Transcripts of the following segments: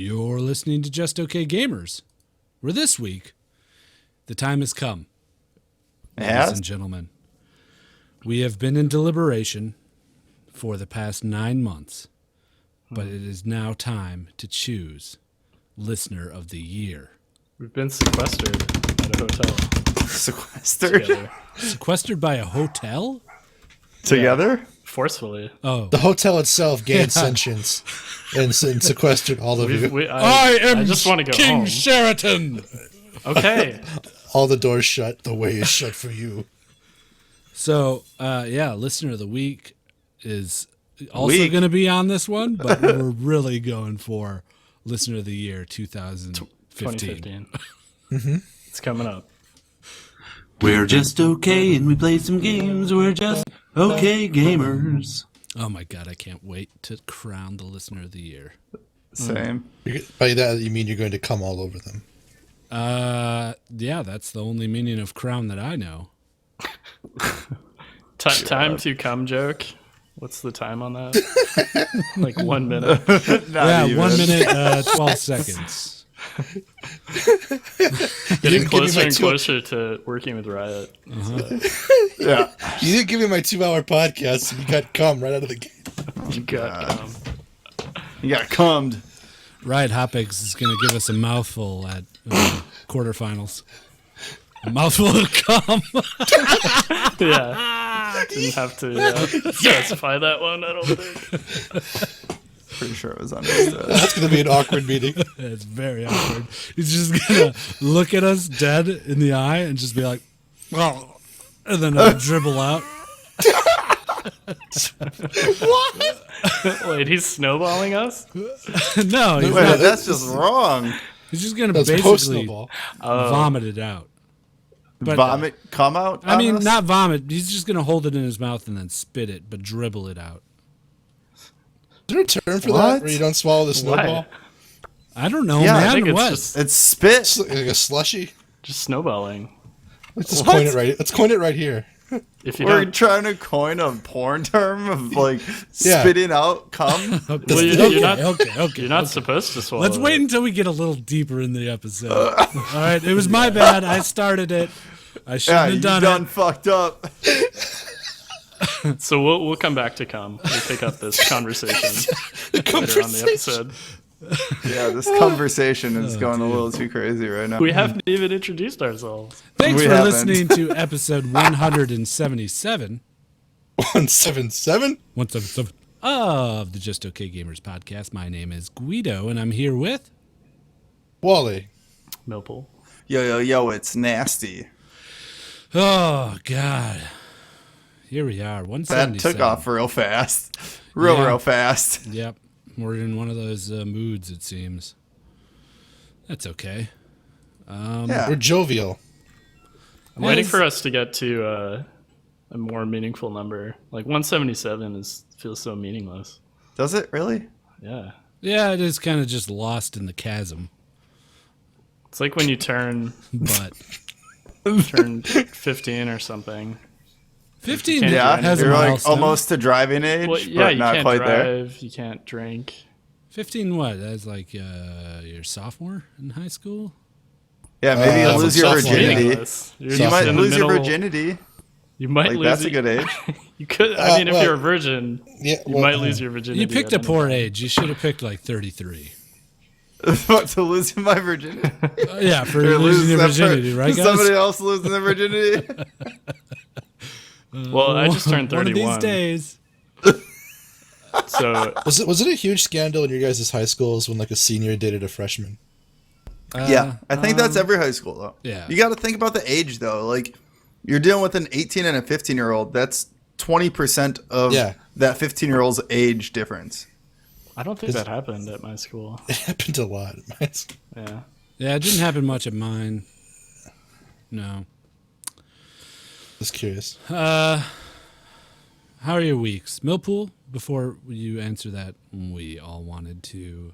You're listening to Just Okay Gamers, where this week, the time has come. Ladies and gentlemen, we have been in deliberation for the past 9 months, but it is now time to choose Listener of the Year. We've been sequestered at a hotel. Sequestered? Together. Sequestered by a hotel? Together? Yeah, forcefully. Oh. The hotel itself gained sentience and sequestered all of you. I just want to go King home. Sheraton! Okay. All the doors shut. The way is shut for you. So, Listener of the Week is also going to be on this one, but we're really going for Listener of the Year 2015. 2015. Mm-hmm. It's coming up. We're just okay and we play some games. We're just okay gamers. Oh my God, I can't wait to crown the Listener of the Year. Same. By that, you mean you're going to come all over them. Yeah, that's the only meaning of crown that I know. Time to come joke. What's the time on that? Like 1 minute. Yeah, 1 minute, 12 seconds. Getting closer and closer to working with Riot. Yeah. You didn't give me my 2-hour podcast, and you got cum right out of the gate. You got You got cummed. Riot Hotpigs is going to give us a mouthful at quarterfinals. A mouthful of cum. Yeah. Didn't have to specify that one, I don't think. Pretty sure it was understood. That's going to be an awkward meeting. It's very awkward. He's just going to look at us dead in the eye and just be like, well, and then dribble out. What? Wait, he's snowballing us? No, he's Wait, not. that's just wrong. He's just going to That's basically post-snowball. vomit it out. But, Vomit come out? I mean, on us? not vomit. He's just going to hold it in his mouth and then spit it, but dribble it out. Is there a term for What? that where you don't swallow the snowball? I don't know, Yeah, I man. think it's What? just It's spit. It's like a slushy. just snowballing. Let's just coin it right. Let's coin it right here. If you We're don't, trying to coin a porn term of like Yeah. spitting out cum. well, Okay, you're not, okay. you're not supposed to swallow. Let's wait it. until we get a little deeper in the episode. All right, it was my bad. I started it. I shouldn't Yeah, have you done done it. fucked up. So we'll come back to cum. We'll pick up this conversation later on the episode. Yeah, this conversation is going a little too crazy right now. We haven't even introduced ourselves. Thanks We for haven't. listening to episode 177. 177? 177 of the Just Okay Gamers podcast. My name is Guido, and I'm here with... Wally. Millpool. Yo, it's nasty. Oh, God. Here we are, That 177. took off real fast. Real fast. Yep. We're in one of those moods, it seems. That's okay. Yeah. We're jovial. I'm waiting for us to get to a more meaningful number. Like 177 feels so meaningless. Does it really? Yeah. Yeah, it is kind of just lost in the chasm. It's like when you turn But 15 or something. 15 can't Yeah, has a you're like milestone. almost to driving age, Well, yeah, but you not can't quite drive, there. you can't drink. 15 what? That's like your sophomore in high school? Yeah, maybe you that's lose a your sophomore, virginity. Meaningless. You're You just might in the lose your middle- virginity. You might Like lose that's a it- good age. You could. I mean, if well, you're a virgin, Yeah, you might lose your virginity. You picked at a any poor time. age. You should have picked like 33. What, to losing my virginity? Yeah, for Or losing your that virginity, right, guys? Somebody else losing their virginity? Well, I just turned One of 31. these days. So Was it a huge scandal in your guys' high schools when like a senior dated a freshman? Yeah, I think that's every high school though. yeah. You got to think about the age though. Like you're dealing with an 18 and a 15-year-old. That's 20% of that 15-year-old's age difference. I don't think that happened at my school. It happened a lot. Yeah. Yeah, it didn't happen much at mine. No. Just curious. How are your weeks? Millpool, before you answer that, we all wanted to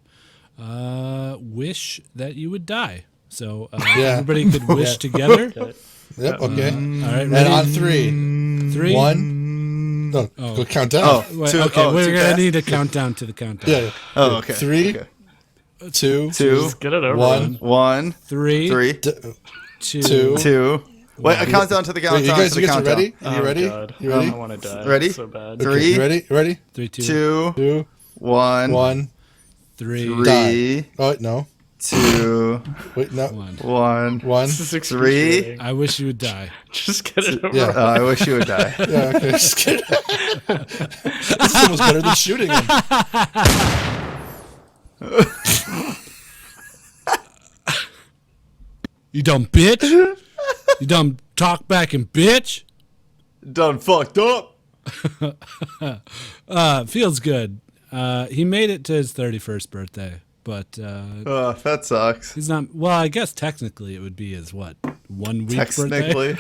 wish that you would die. So everybody could wish together. Okay. Yep, okay. All right, And ready? on three. Three? 1. No, go count down. Oh, Wait, too- okay, oh, we're too going to fast? need to count down to the countdown. Yeah. Oh, okay. 3. Okay. 2, Just get it over 1, with. 1, 3, 3, 2. 2. Wait, a countdown to the countdown. you guys, to the countdown. ready? Oh, you ready? God. You ready? I want to die. Ready? So bad. Okay, 3, you ready? You ready? 3, 2, 2, 1, 1, 3, 3, die. Oh, wait, no. 2, Wait, no. 1. 1. This is 3. excruciating. I wish you would die. Just get it over Yeah. with. I wish you would die. Yeah, okay. Just kidding. This is almost better than shooting him. You dumb bitch. You dumb talk back and bitch. Done fucked up. Feels good. He made it to his 31st birthday, but That sucks. he's not. Well, I guess technically it would be his 1 week birthday. Technically.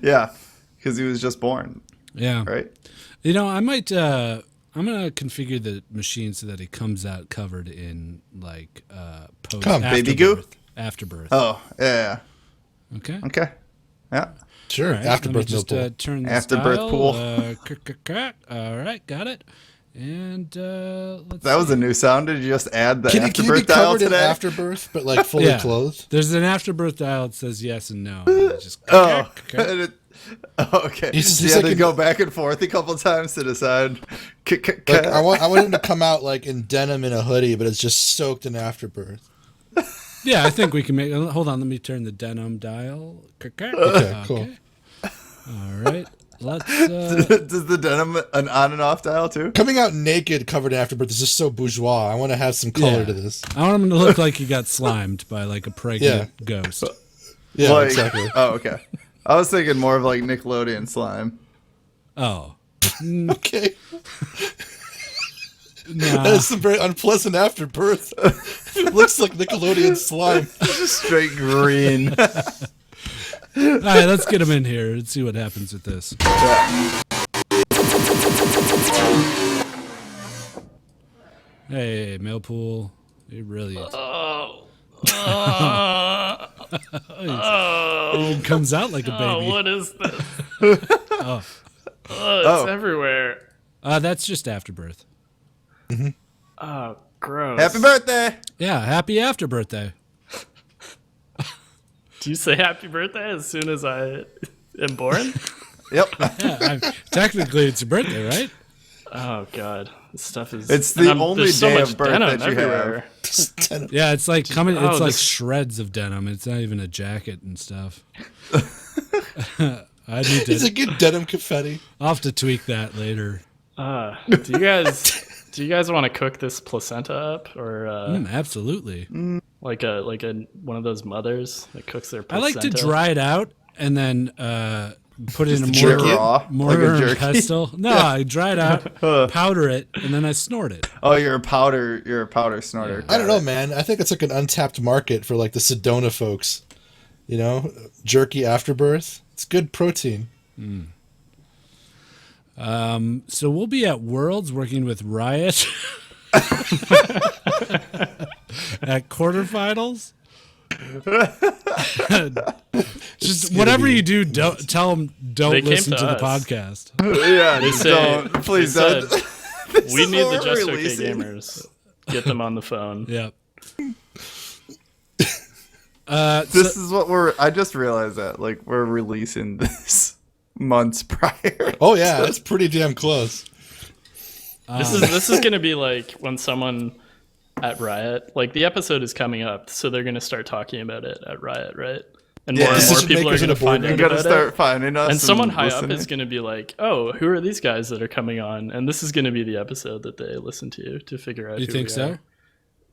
Yeah, because he was just born, Yeah. right? You know, I might. I'm gonna configure the machine so that it comes out covered in like post Baby goo? afterbirth. Oh, yeah. Okay. Okay. Yeah. Sure. All right, Afterbirth let me just pool. turn the Afterbirth dial. pool. All right, got it. And let's. That was a new sound. Did you just add the Can you be afterbirth dial covered in today? afterbirth, but like fully Yeah. clothed? There's an afterbirth dial that says yes and no. And it just Oh. Okay. He's You had to like go back and forth a couple times to decide. Like, I want him to come out like in denim in a hoodie, but it's just soaked in afterbirth. Yeah, I think we can make. Hold on, let me turn the denim dial. Okay, cool. All right, let's. Does the denim an on and off dial too? Coming out naked covered in afterbirth is just so bourgeois. I want to have some color Yeah. to this. I want him to look like he got slimed by like a pregnant ghost. Yeah, Like- exactly. Oh, okay. I was thinking more of like Nickelodeon slime. Oh, Okay. nah. That's a very unpleasant afterbirth. It looks like Nickelodeon slime. Just straight green. All right, let's get him in here and see what happens with this. Hey, mail pool. It really is. It comes out like a baby. Oh, what is this? Oh. It's everywhere. That's just afterbirth. Oh, gross. Happy birthday. Yeah, happy after birthday. Do you say happy birthday as soon as I am born? Yep. Yeah, technically it's your birthday, right? Oh, God. This stuff is... It's and the only there's so day much of birth denim that you everywhere. Yeah, it's like coming. It's like this- shreds of denim. It's not even a jacket and stuff. I need It's to. a good denim confetti. I'll have to tweak that later. Do you guys want to cook this placenta up, or Absolutely. like a one of those mothers that cooks their I placenta? like to dry it out and then put it in a jerky mortar, it raw, mortar like a and jerky? pestle. No, I dry it out, powder it, and then I snort it. Oh, you're a powder snorter. I don't know, man. I think it's like an untapped market for like the Sedona folks. You know, jerky afterbirth. It's good protein. So we'll be at Worlds working with Riot at quarterfinals. Just whatever you do, don't tell them don't They came listen to to the us. podcast. Yeah, They just say- don't. Please they don't. said, This we is need what the we're Just Okay releasing. Gamers. Get them on the phone. Yep. This is what I just realized that like we're releasing this months prior. Oh yeah, it's pretty damn close. This is gonna be like when someone at Riot, like the episode is coming up, so they're gonna start talking about it at Riot, right? And Yeah. more and more Decision people are makers in gonna the find boardroom. out You gotta about start it. finding us. And someone high listening. up is going to be like, "Oh, who are these guys that are coming on?" And this is going to be the episode that they listen to figure out. You who think we so? are.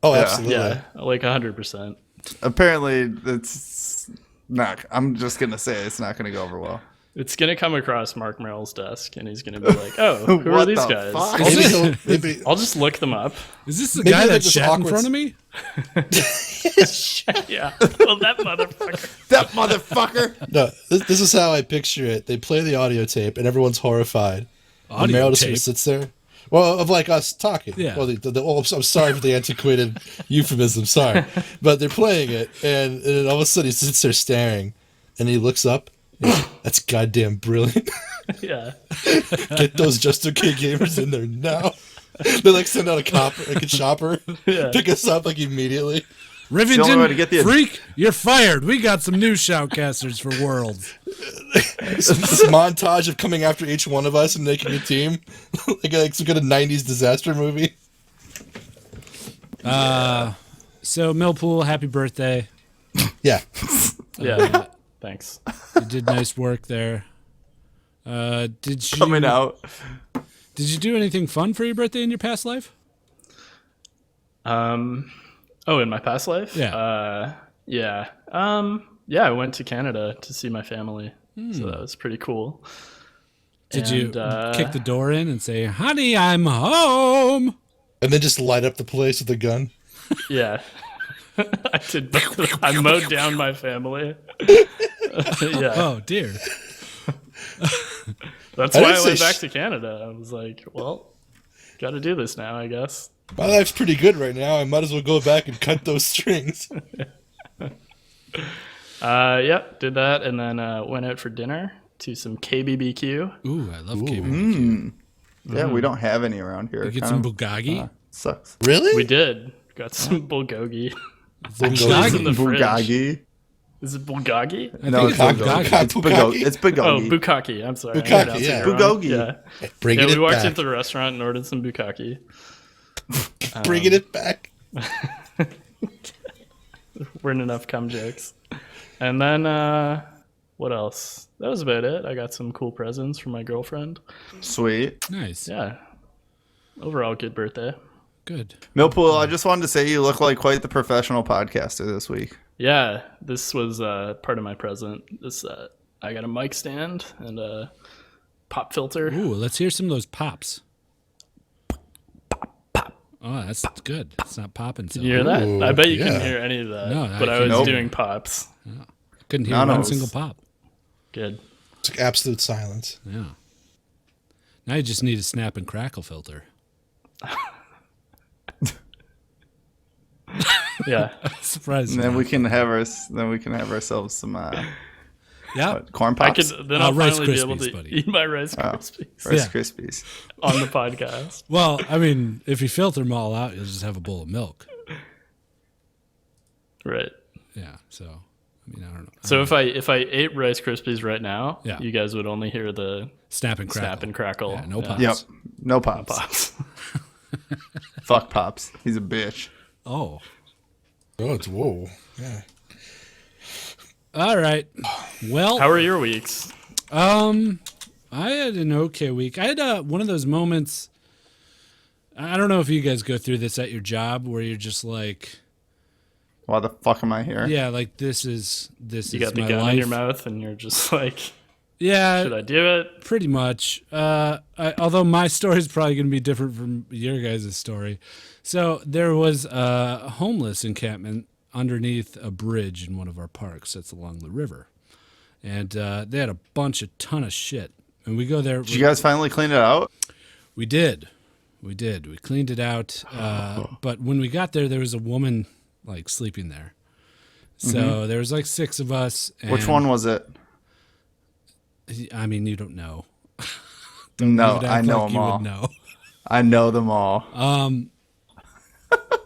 Oh, Yeah. absolutely. Yeah, like 100%. Apparently, it's not. I'm just gonna say it's not gonna go over well. It's going to come across Mark Merrill's desk, and he's going to be like, "Oh, who are What these the guys?" fuck? Maybe he'll, maybe I'll just look them up. Is this the Maybe guy like that this shat in awkward front of me? Yeah, well, that motherfucker. That motherfucker. no. This is how I picture it. They play the audio tape, and everyone's horrified. And Audio Meryl just tape? sits there. Well, of like us talking. Yeah. Well, I'm sorry for the antiquated euphemism. Sorry, but they're playing it, and then all of a sudden he sits there staring, and he looks up. And that's goddamn brilliant. Yeah, Get those Just Okay Gamers in there now. They like send out a cop, like a chopper, Yeah. pick us up like immediately. only way to Rivington, get the- freak, you're fired. We got some new shoutcasters for Worlds. This montage of coming after each one of us and making a team, like some kind of '90s disaster movie. So Millpool, happy birthday. Yeah, Yeah. Thanks. You did nice work there. Did you Coming out. Did you do anything fun for your birthday in your past life? Oh, in my past life? Yeah. Yeah. Yeah, I went to Canada to see my family. So that was pretty cool. Did you And, kick the door in and say, "Honey, I'm home"? and then just light up the place with a gun. Yeah. I did both. I mowed down my family. Yeah. Oh dear. That's I why didn't I say went back to Canada. I was like, well, got to do this now, I guess. My life's pretty good right now. I might as well go back and cut those strings. Yep, did that, and then went out for dinner to some KBBQ. Ooh, I love KBBQ. Yeah, we don't have any around here. You get Kind some of bulgogi. sucks. Really? We did. Got some bulgogi. Bulgogi. It's in the fridge. Bulgogi. Is it bulgogi? I No, think it's it's bulgogi. bulgogi. It's bulgogi. It's Oh, bulgogi. bukkake. I'm sorry. I Bukkake, pronounced it yeah. wrong. Bulgogi. Yeah. Bringing Yeah, we it walked back. into the restaurant and ordered some bukkake. Bringing it back. Weren't enough cum jokes. And then, what else? That was about it. I got some cool presents from my girlfriend. Sweet. Nice. Yeah. Overall, good birthday. Good. Millpool, I just wanted to say you look like quite the professional podcaster this week. Yeah, this was part of my present. This I got a mic stand and a pop filter. Ooh, let's hear some of those pops. Oh, that's good. It's not popping. So. You hear that? Ooh, I bet you yeah. couldn't hear any of that. No, I but I was Nope. doing pops. Couldn't hear Nanos. one single pop. Good. It's like absolute silence. Yeah. Now you just need a snap and crackle filter. Yeah. Surprise. And then we can have ourselves some Yeah. corn I pops. could then I'll Rice finally be able Krispies, to buddy. eat my Rice Krispies Rice Yeah. Krispies. on the podcast. Well, I mean, if you filter them all out, you'll just have a bowl of milk. Right. Yeah. So, I mean, I don't know. So if I ate Rice Krispies right now, Yeah. you guys would only hear the Snap and crackle. snap and crackle. Yeah, no pops. Yep. No pops. Pops. Fuck pops. He's a bitch. Oh. Oh, it's whoa. Yeah. All right. Well, How are your weeks? I had an okay week. I had one of those moments. I don't know if you guys go through this at your job where you're just like, Why the fuck am I here? yeah, like this is You got the my gun life. in your mouth and you're just like, Yeah, should I do it? pretty much. Although my story is probably going to be different from your guys' story. So there was a homeless encampment underneath a bridge in one of our parks that's along the river. And they had a ton of shit. And we go there. Did you guys finally clean it out? We did. We cleaned it out. But when we got there, there was a woman like sleeping there. So there was like 6 of us. And, Which one was it? I mean, you don't know. No, You'd I act know like them you all. would know. I know them all.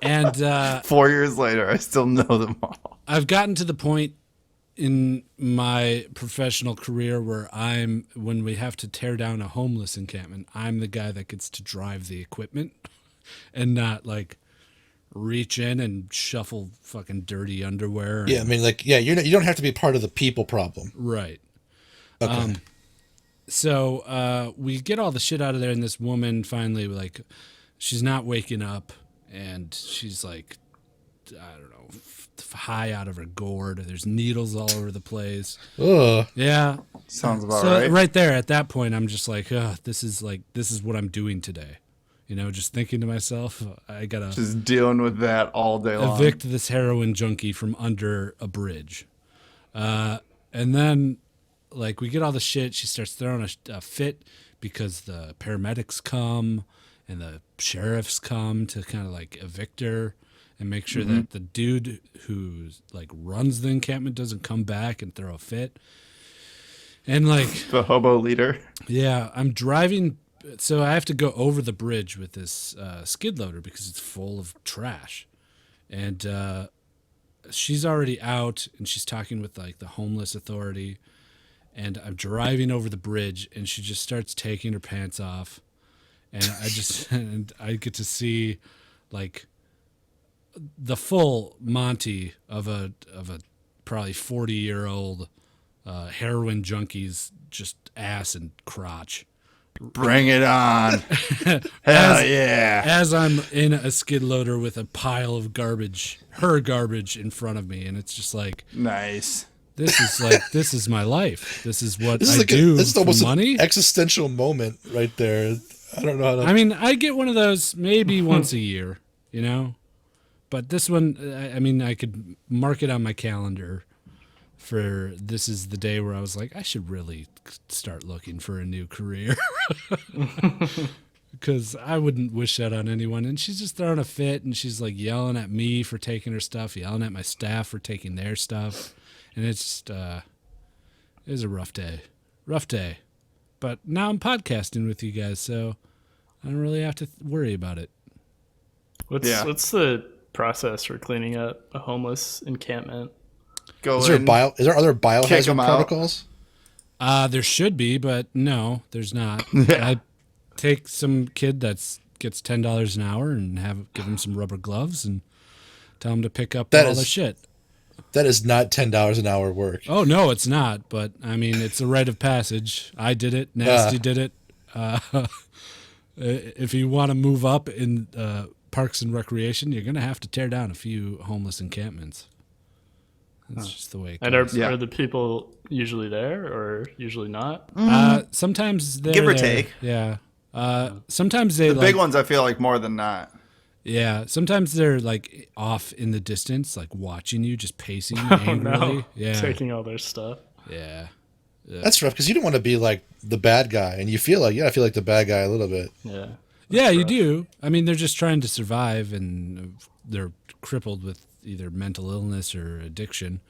And 4 years later, I still know them all. I've gotten to the point in my professional career where when we have to tear down a homeless encampment, I'm the guy that gets to drive the equipment and not like reach in and shuffle fucking dirty underwear. Yeah, I mean, like, yeah, you don't have to be part of the people problem. Right. Okay. So we get all the shit out of there, and this woman finally, like, she's not waking up, and she's like, I don't know, high out of her gourd. There's needles all over the place. Ugh. Yeah. Sounds about So right. there, at that point, I'm just like, this is what I'm doing today. You know, just thinking to myself, I gotta Just dealing with that all day long. evict this heroin junkie from under a bridge. And then, like, we get all the shit. She starts throwing a fit because the paramedics come and the sheriffs come to kind of like evict her and make sure that the dude who's like runs the encampment doesn't come back and throw a fit. And like, The hobo leader. yeah, I'm driving so I have to go over the bridge with this skid loader because it's full of trash, and she's already out and she's talking with like the homeless authority, and I'm driving over the bridge and she just starts taking her pants off, and and I get to see like the full Monty of a probably 40-year-old heroin junkie's just ass and crotch. Bring it on. Hell yeah. As I'm in a skid loader with a pile of garbage, her garbage in front of me, and it's just like, nice. this is my life. This is what This is I like do this is for almost money. an existential moment right there. I don't know how to. I mean, I get one of those maybe once a year, you know? But this one, I mean, I could mark it on my calendar for this is the day where I was like, I should really start looking for a new career. Because I wouldn't wish that on anyone. And she's just throwing a fit, and she's like yelling at me for taking her stuff, yelling at my staff for taking their stuff. And it's just, it was a rough day. Rough day. But now I'm podcasting with you guys, so I don't really have to worry about it. What's the process for cleaning up a homeless encampment? Go Is there in. are there other Kick 'em biohazard out. protocols? There should be, but no, there's not. I take some kid gets $10 an hour and give him some rubber gloves and tell him to pick up all the shit. That is not $10 an hour work. Oh no, it's not. But I mean, it's a rite of passage. I did it. Nasty did it. If you want to move up in parks and recreation, you're gonna have to tear down a few homeless encampments. That's just the way it goes. And are the people usually there or usually not? Sometimes they're Give or there. take. Yeah. Sometimes they The big ones, I feel like more than not. Yeah, sometimes they're like off in the distance, like watching you, just pacing angrily. No. Yeah, Taking all their stuff. yeah. That's rough because you don't want to be like the bad guy, and you feel like I feel like the bad guy a little bit. Yeah. Yeah, you do. I mean, they're just trying to survive, and they're crippled with either mental illness or addiction.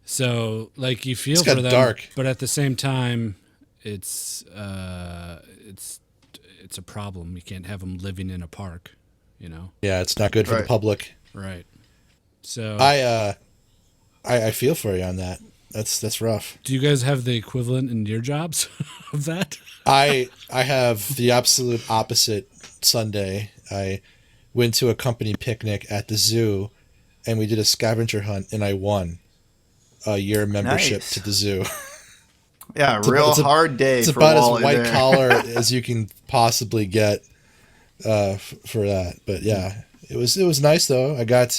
So, like, you feel It's got for them, dark. but at the same time, it's a problem. You can't have them living in a park, you know. Yeah, it's not good for the Right. public. Right. So, I feel for you on that. That's rough. do you guys have the equivalent in your jobs of that? I have the absolute opposite Sunday. I went to a company picnic at the zoo, and we did a scavenger hunt, and I won a year membership Nice. to the zoo. Yeah, It's a- real it's a- hard day It's for about Wally as white there. collar as you can possibly get for that. But yeah, it was nice though. I got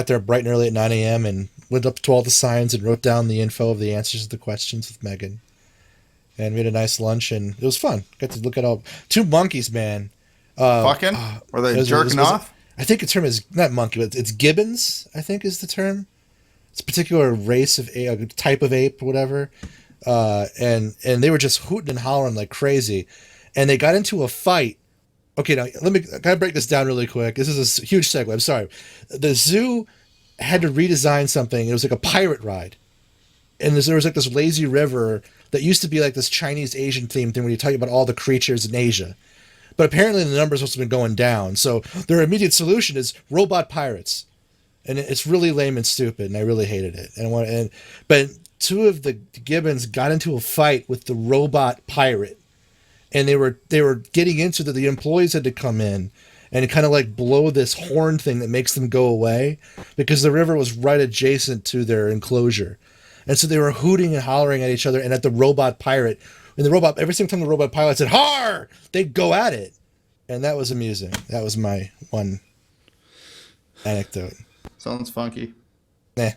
there bright and early at 9 a.m. and went up to all the signs and wrote down the info of the answers to the questions with Megan. And we had a nice lunch, and it was fun. Got to look at all two monkeys, man. Fucking? Were they jerking off? I think the term is not monkey, but it's gibbons. I think is the term. It's a particular race of a type of ape, or whatever. And they were just hooting and hollering like crazy, and they got into a fight. Okay, now can I break this down really quick? This is a huge segue. I'm sorry. The zoo had to redesign something. It was like a pirate ride, and there was like this lazy river that used to be like this Chinese Asian themed thing when you talk about all the creatures in Asia. But apparently the numbers must have been going down. So their immediate solution is robot pirates. And it's really lame and stupid, and I really hated it. But two of the gibbons got into a fight with the robot pirate. And they were getting into the employees had to come in and kind of like blow this horn thing that makes them go away because the river was right adjacent to their enclosure. And so they were hooting and hollering at each other and at the robot pirate. And every single time the robot pilot said, "Har!" they'd go at it. And that was amusing. That was my one anecdote. Sounds funky. Eh.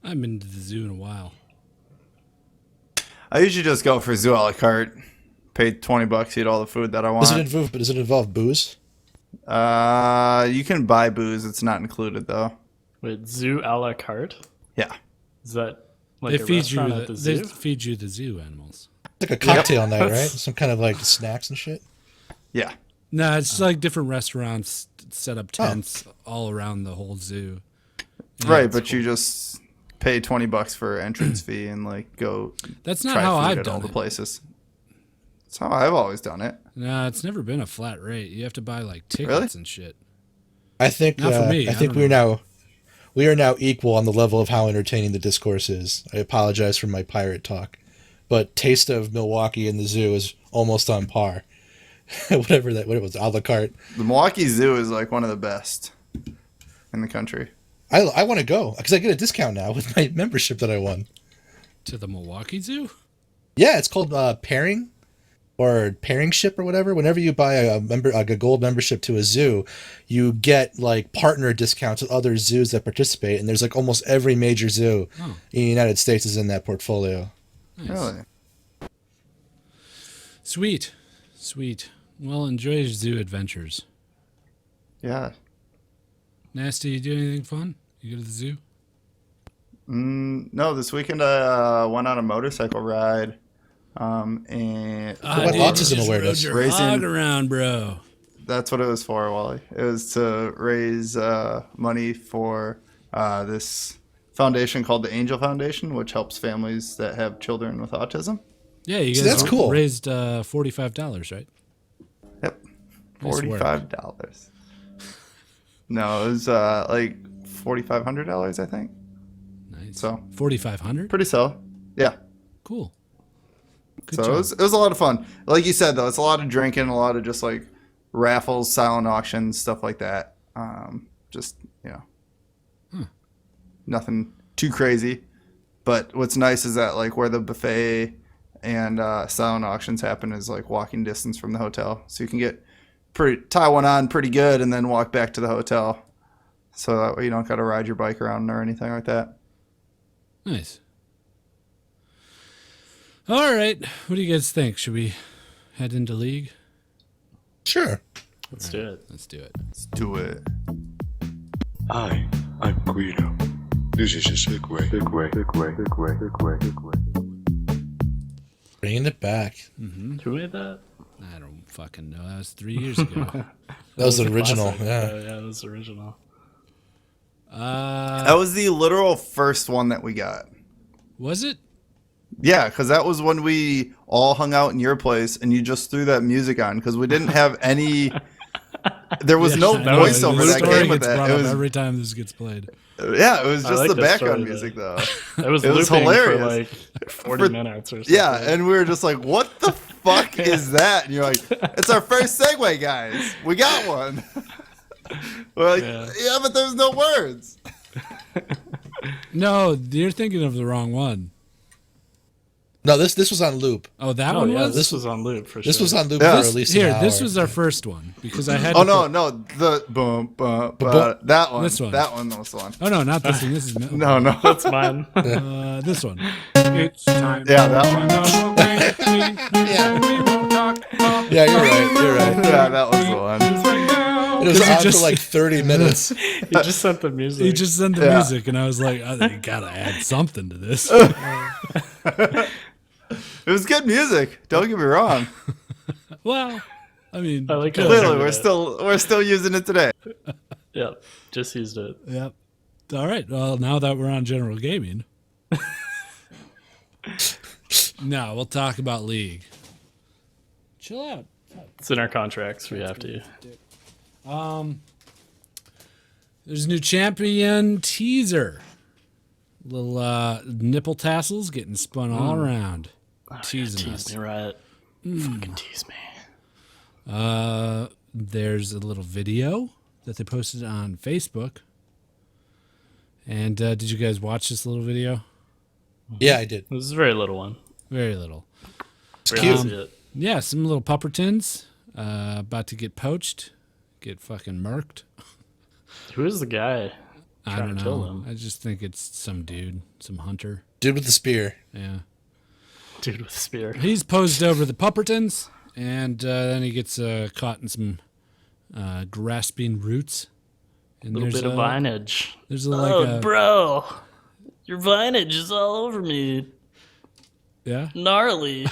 I haven't been to the zoo in a while. I usually just go for zoo a la carte. Pay $20, eat all the food that I want. Does it involve booze? You can buy booze. It's not included though. Wait, zoo a la carte? Yeah. Is that like They a feed you restaurant at the zoo? they feed you the zoo animals. Like a cocktail night, right? Some kind of like snacks and shit. Yeah. No, it's like different restaurants set up tents all around the whole zoo. Yeah, Right, it's but cool. you just pay $20 for entrance fee and like go. That's not try how food I've at all done the it. places. That's how I've always done it. Nah, it's never been a flat rate. You have to buy like tickets Really? and shit. I think Not for me. I think we are now equal on the level of how entertaining the discourse is. I apologize for my pirate talk, but Taste of Milwaukee in the zoo is almost on par. What it was, a la carte. The Milwaukee Zoo is like one of the best in the country. I want to go because I get a discount now with my membership that I won. To the Milwaukee Zoo? Yeah, it's called pairing or pairing ship or whatever. Whenever you buy a gold membership to a zoo, you get like partner discounts with other zoos that participate, and there's like almost every major zoo in the United States is in that portfolio. Nice. Really? Sweet. Well, enjoy your zoo adventures. Yeah. Nasty, you do anything fun? You go to the zoo? No, this weekend I went on a motorcycle ride. And What autism awareness? Rode your Racing- hog around, bro. that's what it was for, Wally. It was to raise money for this foundation called the Angel Foundation, which helps families that have children with autism. Yeah, you guys that's cool. raised $45, right? Yep. Nice work. $45. No, it was like $4,500, I think. Nice. So $4,500? pretty solid. Yeah. Cool. Good So job. it was a lot of fun. Like you said, though, it's a lot of drinking, a lot of just like raffles, silent auctions, stuff like that. Just, nothing too crazy. But what's nice is that like where the buffet and silent auctions happen is like walking distance from the hotel. So you can tie one on pretty good and then walk back to the hotel. So that way you don't got to ride your bike around or anything like that. Nice. All right. What do you guys think? Should we head into League? Sure. Let's do it. Let's do it. Let's do it. I'm Guido. This is a segue. Bringing it back. Who made that? I don't fucking know. That was 3 years ago. That was the a original. classic. Yeah. Yeah, that was the original. That was the literal first one that we got. Was it? Yeah, because that was when we all hung out in your place and you just threw that music on because we didn't have any. There was no I know. voiceover The that story came with gets that. brought It up was every time this gets played. yeah, it was I just like the this background story, music though. It was It was looping hilarious. for like 40 minutes or something. Yeah, and we were just like, "What the fuck is that?" And you're like, "It's our first segue, guys. We got one." We're like, "Yeah, but there's no words." No, you're thinking of the wrong one. No, this was on loop. Oh, that Oh, one yeah, was? this was on loop for This sure. was on loop Yeah. for at least Here, an hour. this was our first one because I had. Oh to no, put- no, the boom, boom, boom. that one. This one. That one was the one. Oh no, not this one. This is No, no. That's mine. This one. It's time. Yeah, that one. Yeah, you're right. Yeah, that was the one. It was on just- for like 30 minutes. He just sent the music. He just sent the Yeah. music, and I was like, oh, you gotta add something to this. It was good music. Don't get me wrong. Well, I mean, I like how Clearly, it we're turned still using it today. out. Yeah, just used it. Yep. All right. Well, now that we're on general gaming, now we'll talk about League. Chill out. It's in our contracts. We have to. There's a new champion teaser. Little nipple tassels getting spun all around. Teasing us. Tease me, right? Fucking tease me. There's a little video that they posted on Facebook. And did you guys watch this little video? Yeah, I did. This is a very little one. Very little. Barely see it. Yeah, some little puppertins about to get poached, get fucking murked. Who is the guy? I Trying don't to kill know. them. I just think it's some dude, some hunter. Dude with the spear. Yeah. Dude with a spear. He's posed over the puppertins, and then he gets caught in some grasping roots. And A little bit of vinage. There's a, Bro. Your vinage is all over me. yeah. Gnarly.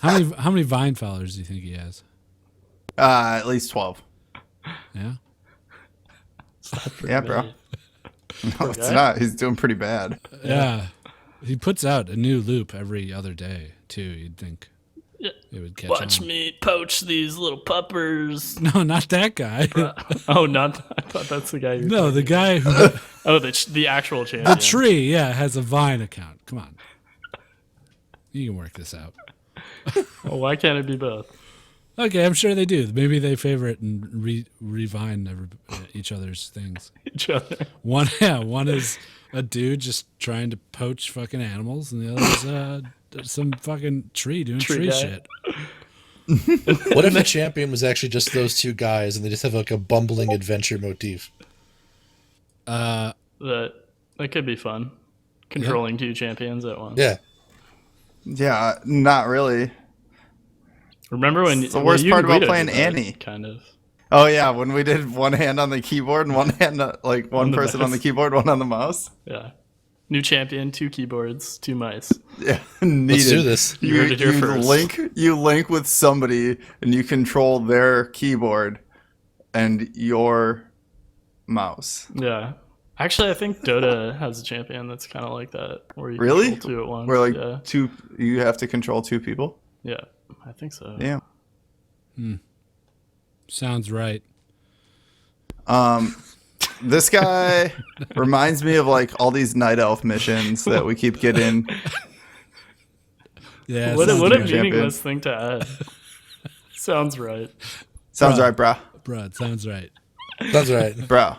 How many Vine followers do you think he has? At least 12. Yeah. Yeah, bro. No, it's not. He's doing pretty bad. Yeah. He puts out a new loop every other day too. You'd think Yeah. it would catch Watch on. me poach these little puppers. No, not that guy. Oh, not. I thought that's the guy. No, the guy who Oh, the actual champion. the tree, has a Vine account. Come on, you can work this out. Well, why can't it be both? Okay, I'm sure they do. Maybe they favorite and revine each other's things. Each other. One is a dude just trying to poach fucking animals, and the other is some fucking tree doing tree guy. shit. What if the champion was actually just those two guys, and they just have like a bumbling adventure motif? That could be fun. Controlling two champions at once. Yeah. Yeah, not really. Remember when the worst you part and about Guido playing did that, Annie. Kind of. Oh yeah, when we did one hand on the keyboard and one hand like one the person on the mouse. keyboard, one on the mouse. Yeah. New champion, 2 keyboards, 2 mice. Yeah, Let's do this. You heard it here first. You link with somebody and you control their keyboard and your mouse. Yeah. Actually, I think Dota has a champion that's kind of like that, where you Really? control 2 at once. Where like yeah. you have to control 2 people. Yeah, I think so. Yeah. Sounds right. This guy reminds me of like all these night elf missions that we keep getting. Yeah. What a champion. meaningless thing to add. Sounds right. Sounds right, bro. Bro, it sounds right. That's right. Bro.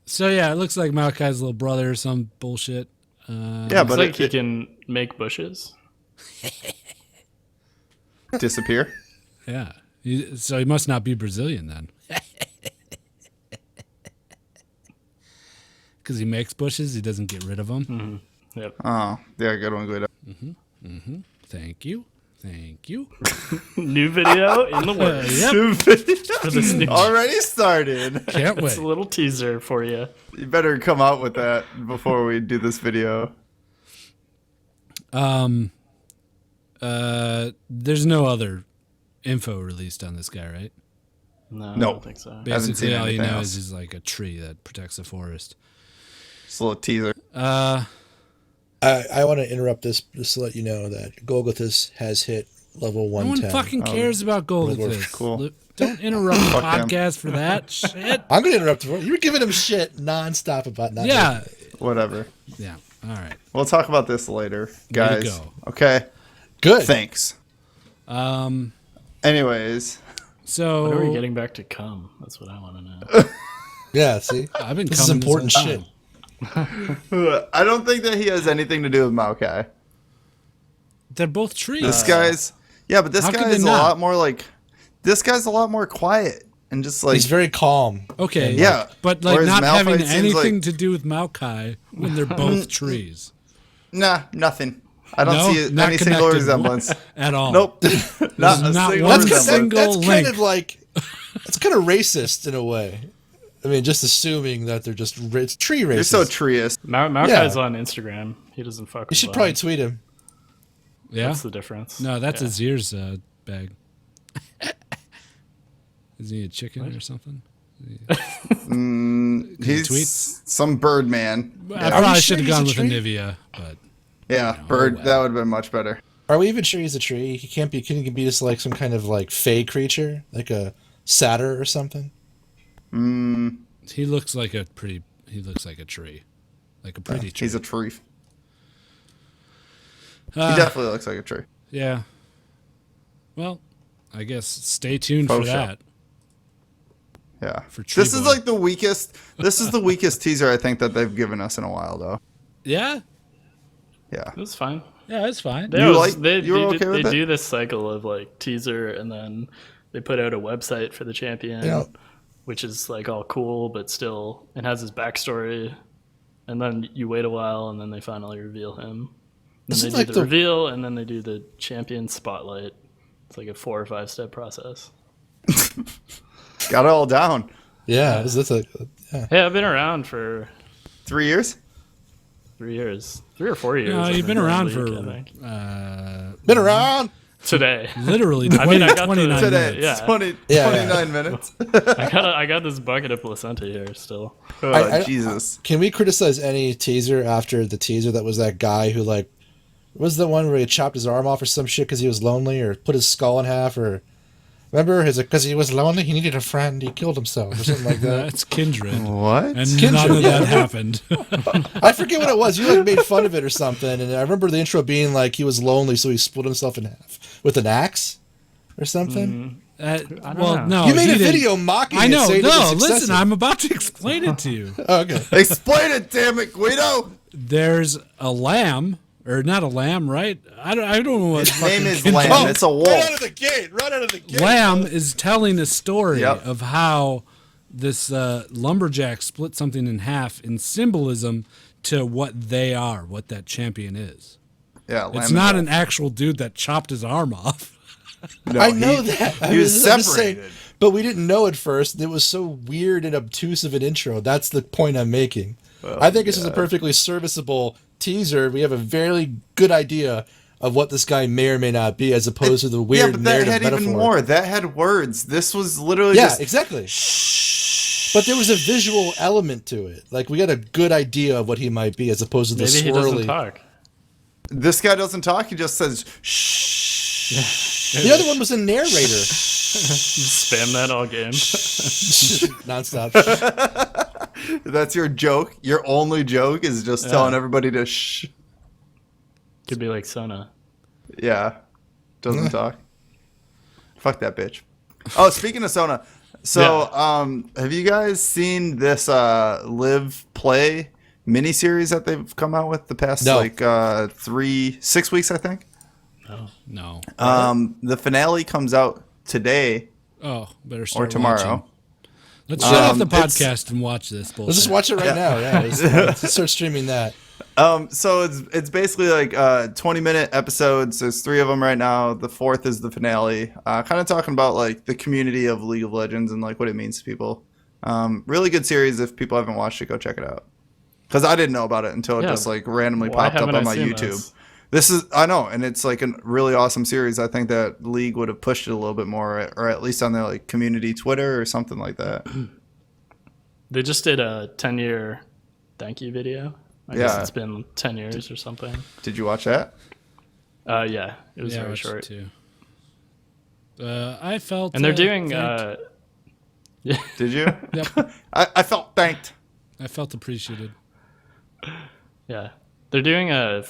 So yeah, it looks like Maokai's little brother or some bullshit. Yeah, It's but like he it can make bushes. disappear. Yeah. So he must not be Brazilian then. Because he makes bushes, he doesn't get rid of them. Yep. Oh, yeah, good one, Guido. Thank you. New video in the works. Yep. For this new Already started. Can't It's wait. a little teaser for you. You better come out with that before we do this video. There's no other info released on this guy, right? No, I No. don't think so. Haven't Basically, seen all you anything know else. is he's like a tree that protects the forest. Just a little teaser. I want to interrupt this just to let you know that Golgothus has hit level No one 110. fucking cares about Golgothus. Cool. Don't interrupt the Fuck him. podcast for that shit. I'm going to interrupt you. You were giving him shit nonstop about not. Yeah. Whatever. Yeah. All right. We'll talk about this later, guys. go. Okay. Good. Thanks. Anyways, So When are we getting back to cum? That's what I want to know. Yeah. See, I've been this is coming important whole shit. time. I don't think that he has anything to do with Maokai. They're both trees. This guy's but this How could guy they is a not? lot more like this guy's a lot more quiet and just like He's very calm. Okay. Yeah, But like whereas not having Malphite seems anything like- to do with Maokai when they're both trees. nah, nothing. I don't No? see Not any single connected resemblance. At all. Nope. not a not single one That's, resemblance. single that's kind link. of like it's kind of racist in a way. I mean, just assuming that they're just it's tree racists. You're so treeist. Maokai's on Instagram. He doesn't fuck You with should Vine. probably tweet him. Yeah. That's the difference. No, that's Yeah. Azir's bag. Is he a chicken or something? He's tweet? some bird man. I Are we probably sure should have he's gone a with a tree? Nivea, but Yeah, bird. well. That would have been much better. Are we even sure he's a tree? He can't be. Can he be just like some kind of like fey creature, like a satyr or something? he looks like a tree, like a pretty tree. He's a tree. He definitely looks like a tree. Yeah. Well, I guess stay tuned Faux for show. that. Yeah. For Tree This is Boy. like the weakest. This is the weakest teaser I think that they've given us in a while, though. Yeah. Yeah. It was fine. Yeah, it's fine. You were okay with they it? do this cycle of like teaser and then they put out a website for the champion, Yeah. which is like all cool, but still it has his backstory. And then you wait a while and then they finally reveal him. Then This they is do like the the- reveal and then they do the champion spotlight. It's like a 4 or 5 step process. Got it all down. Yeah. Is this a? Hey, I've been around for 3 years. 3 years, 3 or 4 years. No, I've you've been in the around league, for I think. Been around. Today. Literally I mean, I got 29 Today, minutes. Yeah. 29 minutes. I got this bucket of placenta here still. Oh, Jesus. Can we criticize any teaser after the teaser that was that guy who like was the one where he chopped his arm off or some shit because he was lonely, or put his skull in half, or remember his because he was lonely, he needed a friend, he killed himself or something like that. That's Kindred. What? And none of that happened. I forget what it was. You like made fun of it or something, and I remember the intro being like he was lonely, so he split himself in half with an axe or something. Well, no. You made he a didn't. video mocking I it, know. saying it was No, listen, excessive. I'm about to explain it to you. Oh, okay. Explain it, damn it, Guido. There's a lamb, or not a lamb, right? I don't know what His name is fucking Lamb. It's a wolf. Right out of the gate. Right out of the gate. Lamb is telling a story Yep. of how this lumberjack split something in half in symbolism to what they are, what that champion is. Yeah, Lamb It's is not wolf. an actual dude that chopped his arm off. No, I know that. He was I'm just saying, separated. but we didn't know at first. It was so weird and obtuse of an intro. That's the point I'm making. I think this is a perfectly serviceable teaser. We have a very good idea of what this guy may or may not be, as opposed to the weird Yeah, but that narrative had metaphor. even more. That had words. This was literally Yeah, just exactly. But there was a visual element to it. Like, we got a good idea of what he might be, as opposed to the Maybe he swirly. doesn't talk. This guy doesn't talk. He just says shh. The other one was a narrator. Spam that all game. Nonstop. That's your joke. Your only joke is just telling everybody to shh. Could be like Sona. Yeah. Doesn't talk. Fuck that bitch. Oh, speaking of Sona. So, have you guys seen this Live Play miniseries that they've come out with the past No. 6 weeks, I think? No. The finale comes out today. Oh, better start Or tomorrow. watching. Let's shut off the it's- podcast and watch this bullshit. Let's just watch it right now. Yeah, let's start streaming that. So it's basically like 20-minute episodes. There's 3 of them right now. The 4th is the finale. Kind of talking about like the community of League of Legends and like what it means to people. Really good series. If people haven't watched it, go check it out. Because I didn't know about it until it just like randomly Why popped up haven't on I my seen YouTube. This is, I know, and it's like a really awesome series. I think that League would have pushed it a little bit more, or at least on their like community Twitter or something like that. They just did a 10-year thank you video. I guess Yeah. it's been 10 years or something. Did you watch that? Yeah, it was Yeah, I very watched it short. too. I felt. And they're doing. thanked. Did you? Yep. I felt thanked. I felt appreciated. Yeah, they're doing a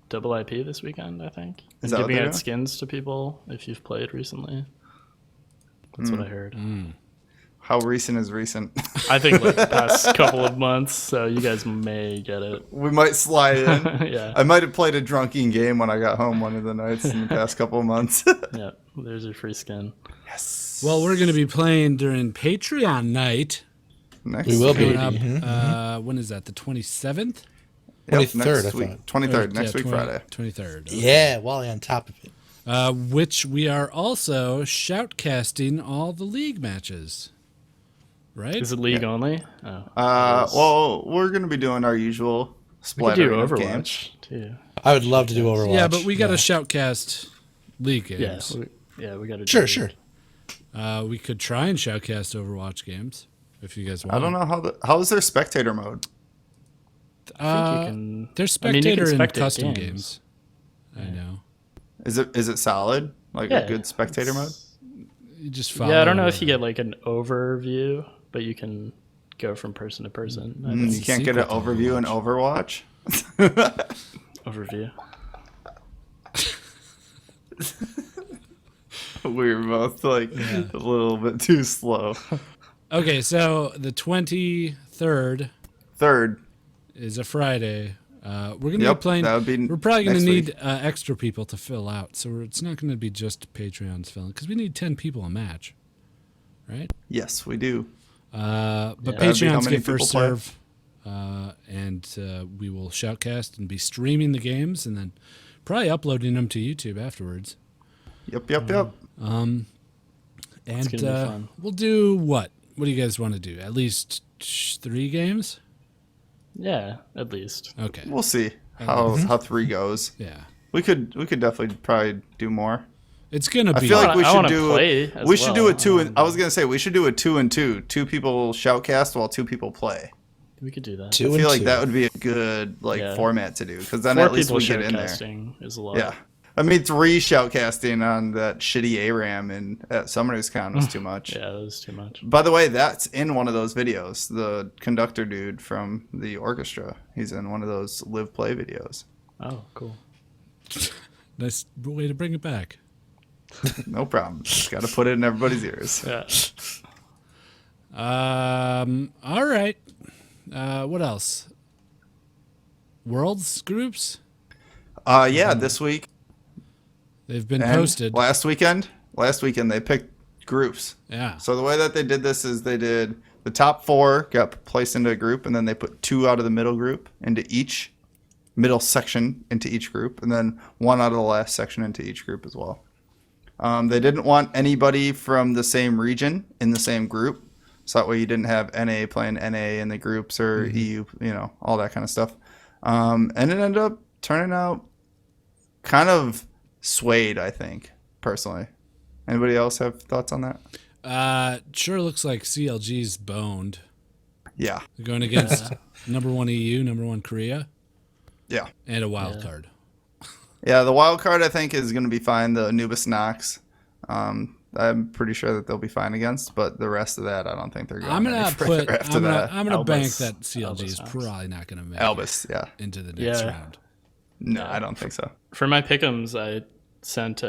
double IP this weekend, I think. Is And that what giving they're out doing? skins to people if you've played recently. That's what I heard. How recent is recent? I think like the past couple of months, so you guys may get it. We might slide in. Yeah, I might have played a drunken game when I got home one of the nights in the past couple of months. yeah. There's your free skin. Well, we're going to be playing during Patreon night. Next We will be. Coming up, when is that? The 27th? Yep, 23rd, next I week. thought. 23rd, next week, Friday. 23rd. Yeah, Wally on top of it. Which we are also shoutcasting all the league matches. Right? Is it League only? Oh. Well, we're going to be doing our usual We could do splattering of games. Overwatch too. I would love to do Overwatch. Yeah, but we got to shoutcast league Yeah, games. we got to. Sure. We could try and shoutcast Overwatch games if you guys want. I don't know how is their spectator mode? I think you can. There's I mean, you spectator can and spectate custom games. games. I know. Is it solid? Like Yeah, a good spectator mode? You just follow. Yeah, I don't know if you get like an overview, but you can go from person to person. I think. You can't get an secret to overview in Overwatch? Overview. We were both like a little bit too slow. Okay, so the 23rd Third. is a Friday. We're gonna Yep, be playing. that would be we're probably gonna next need week. extra people to fill out, so it's not gonna be just Patreons filling because we need 10 people a match, right? Yes, we do. But That'd be how Patreons many get first people play. serve, and we will shoutcast and be streaming the games, and then probably uploading them to YouTube afterwards. Yep. And gonna be fun. we'll do what? What do you guys want to do? At least 3 games? Yeah, at least. Okay. We'll see how 3 goes. Yeah. We could definitely probably do more. It's gonna I be. feel like we I should wanna do. play as We should do a well. 2 and. I was gonna say we should do a 2 and 2. 2 people shoutcast while 2 people play. We could do that. Two I and feel like two. that would be a good Yeah. format to do because then 4 at least people we get in there. shoutcasting is a lot. Yeah. I mean, 3 shoutcasting on that shitty ARAM at Summoner's Con was too much. Yeah, that was too much. By the way, that's in one of those videos. The conductor dude from the orchestra. He's in one of those live play videos. Oh, cool. Nice way to bring it back. No problem. Just got to put it in everybody's ears. Yeah. All right. What else? Worlds groups? Yeah, this week. They've been And posted. last weekend they picked groups. Yeah. So the way that they did this is they did the top 4 got placed into a group, and then they put 2 out of the middle group into each middle section into each group, and then 1 out of the last section into each group as well. They didn't want anybody from the same region in the same group, so that way you didn't have NA playing NA in the groups or EU, all that kind of stuff. And it ended up turning out kind of swayed, I think, personally. Anybody else have thoughts on that? Sure looks like CLG's boned. Yeah. They're going against number 1 EU, number 1 Korea, Yeah. and a wild card. Yeah, the wild card I think is going to be fine. The Anubis Nox, I'm pretty sure that they'll be fine against, but the rest of that I don't think they're going. I'm gonna put. after that. I'm gonna bank Albus. that CLG Albus is Nox. probably not gonna make Albus, yeah. it into the next Yeah. round. No, I don't think so. For my pick'ems, I sent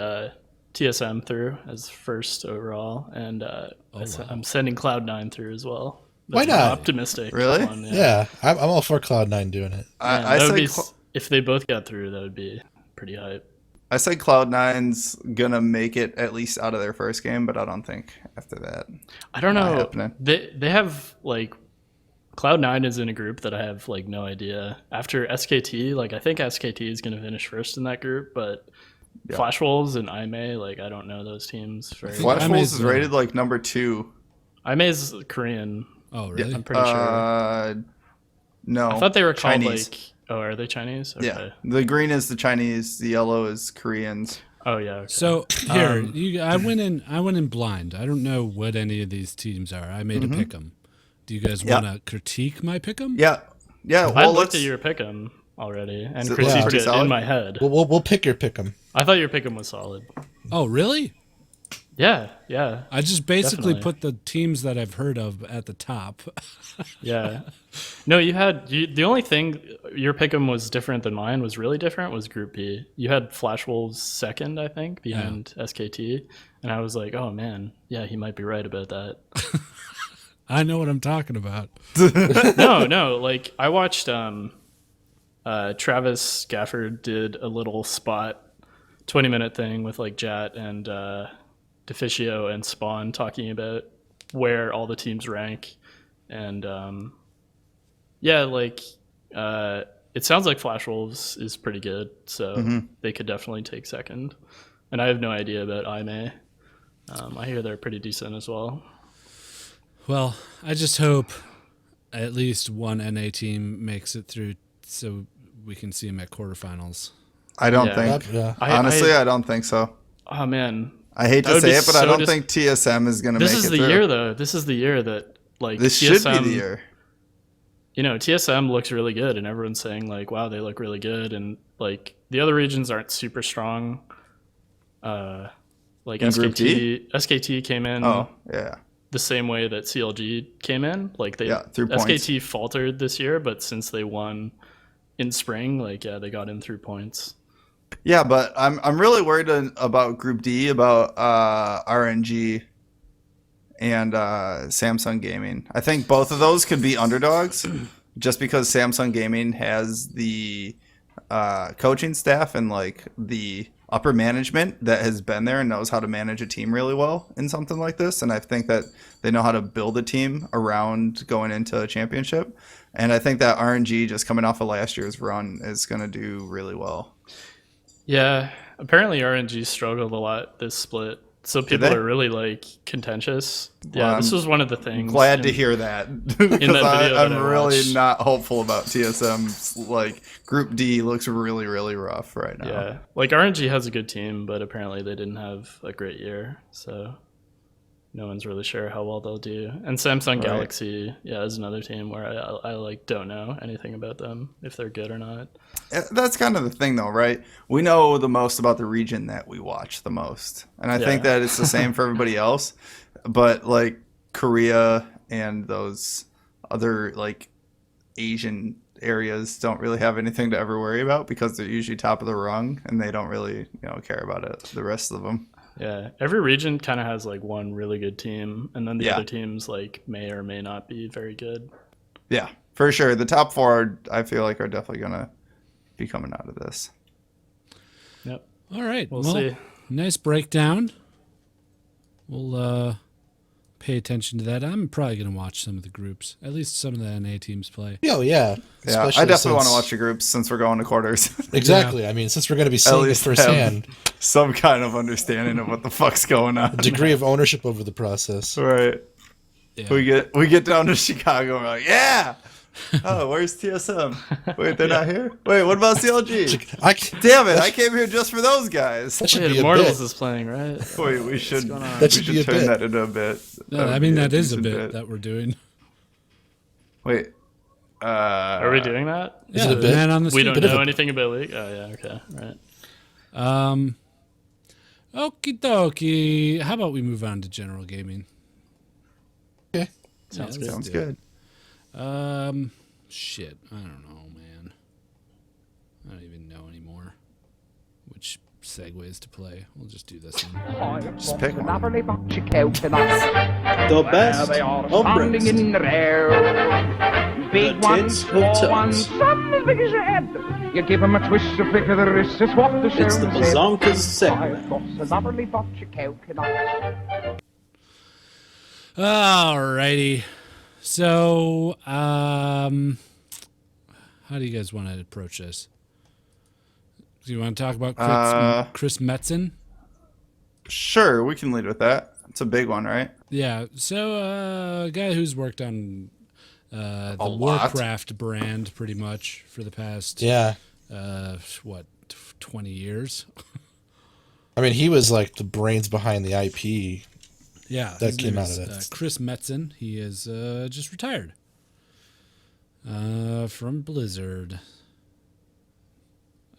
TSM through as first overall, and I'm sending Cloud9 through as well. Why That's my not? Optimistic. Really? one, Yeah, I'm all for Cloud9 doing it. Man, I that would said be if they both got through, that would be pretty hype. I said Cloud9's gonna make it at least out of their first game, but I don't think after that. I don't Not know. happening. They have Cloud9 is in a group that I have no idea. After SKT, I think SKT is going to finish first in that group, but Flash Wolves and IME, I don't know those teams very well. Flash Wolves is rated number 2. IME is Korean. Oh, really? I'm pretty sure. No. I thought they were called Chinese. oh, are they Chinese? Okay. Yeah. The green is the Chinese, the yellow is Koreans. Oh yeah. Okay. So here, I went in blind. I don't know what any of these teams are. I made a pick 'em. Do you guys want to critique my pick 'em? Yeah. Yeah. I Well, looked at your pick'em already and Is it critiqued pretty it solid? in my head. We'll pick your pick'em. I thought your pick'em was solid. Oh, really? Yeah. Yeah. I just basically Definitely. put the teams that I've heard of at the top. Yeah. No, the only thing your pick'em was different than mine was really different was Group B. You had Flash Wolves second, I think, behind SKT, and I was like, oh man, yeah, he might be right about that. I know what I'm talking about. No, I watched Travis Gafford did a little spot 20-minute thing with Jat and Deficio and Spawn talking about where all the teams rank. And it sounds like Flash Wolves is pretty good, so they could definitely take second. And I have no idea about IME. I hear they're pretty decent as well. Well, I just hope at least one NA team makes it through so we can see them at quarterfinals. I don't Yeah. think. Yeah. Honestly, I don't think so. Oh man, I hate That to would say be it, but so I don't think TSM is going to make this it is the through. year though. This is the year that This TSM, should be the year. TSM looks really good, and everyone's saying wow, they look really good, and the other regions aren't super strong. In Group D? SKT came in Oh, yeah. the same way that CLG came in. Through points. SKT faltered this year, but since they won in spring, they got in through points. Yeah, but I'm really worried about Group D, about RNG and Samsung Gaming. I think both of those could be underdogs just because Samsung Gaming has the coaching staff and the upper management that has been there and knows how to manage a team really well in something like this. And I think that they know how to build a team around going into a championship. And I think that RNG just coming off of last year's run is going to do really well. Yeah, apparently RNG struggled a lot this split. So people they? are really like contentious. Yeah, Well, this was one of the things. Glad to in- hear that that because video that I'm I really watched. not hopeful about TSM's. Like Group D looks really really rough right now. Yeah, like RNG has a good team, but apparently they didn't have a great year, so no one's really sure how well they'll do. And Samsung Right. Galaxy, yeah, is another team where I like don't know anything about them, if they're good or not. That's kind of the thing, though, right? We know the most about the region that we watch the most, and I think Yeah. that it's the same for everybody else. But like Korea and those other like Asian areas don't really have anything to ever worry about because they're usually top of the rung, and they don't really care about it. The rest of them. Yeah, every region kind of has like one really good team, and then the Yeah. other teams like may or may not be very good. Yeah, for sure. The top four, I feel like, are definitely gonna be coming out of this. Yep, All right. we'll well, see. Nice breakdown. We'll pay attention to that. I'm probably going to watch some of the groups, at least some of the NA teams play. Oh yeah. Yeah, I definitely want to watch the groups since we're going to quarters. Exactly. I mean, since we're going to be seeing it least have- firsthand, Some kind of understanding of what the fuck's going on. degree of ownership over the process. Right. Yeah. We get down to Chicago. We're like, yeah. Oh, where's TSM? Wait, they're not here. Wait, what about CLG? Damn it! I came here just for those guys. That should Wait, be a Immortals bit. is playing, right? Wait, we should going on? That we should be a turn bit. that into a bit. No, I mean, that is a decent bit that we're doing. Wait. Are we doing that? Is it a bit? Man on the We street. don't bit of know a- anything about League. Oh yeah, okay, right. Okie dokie. How about we move on to general gaming? Okay. Sounds Yeah, good. Sounds good. Shit. I don't know, man. I don't even know anymore which segues to play. We'll just do this one. Just pick one. The best Standing in the air. Big The ones, tits small hotels. ones, some as big as your head. You give 'em a twist, a flick of the wrist, just what the It's the sheriff said. Bazonkas segment. I've got a lovely bunch of coconuts. Alrighty. So, how do you guys want to approach this? Do you want to talk about Chris Metzen? Sure, we can lead with that. It's a big one, right? Yeah. So, a guy who's worked on the lot. Warcraft brand pretty much for the past, Yeah. 20 years? I mean, he was like the brains behind the IP. Yeah. That his came name out is, of it. Chris Metzen. He is just retired from Blizzard.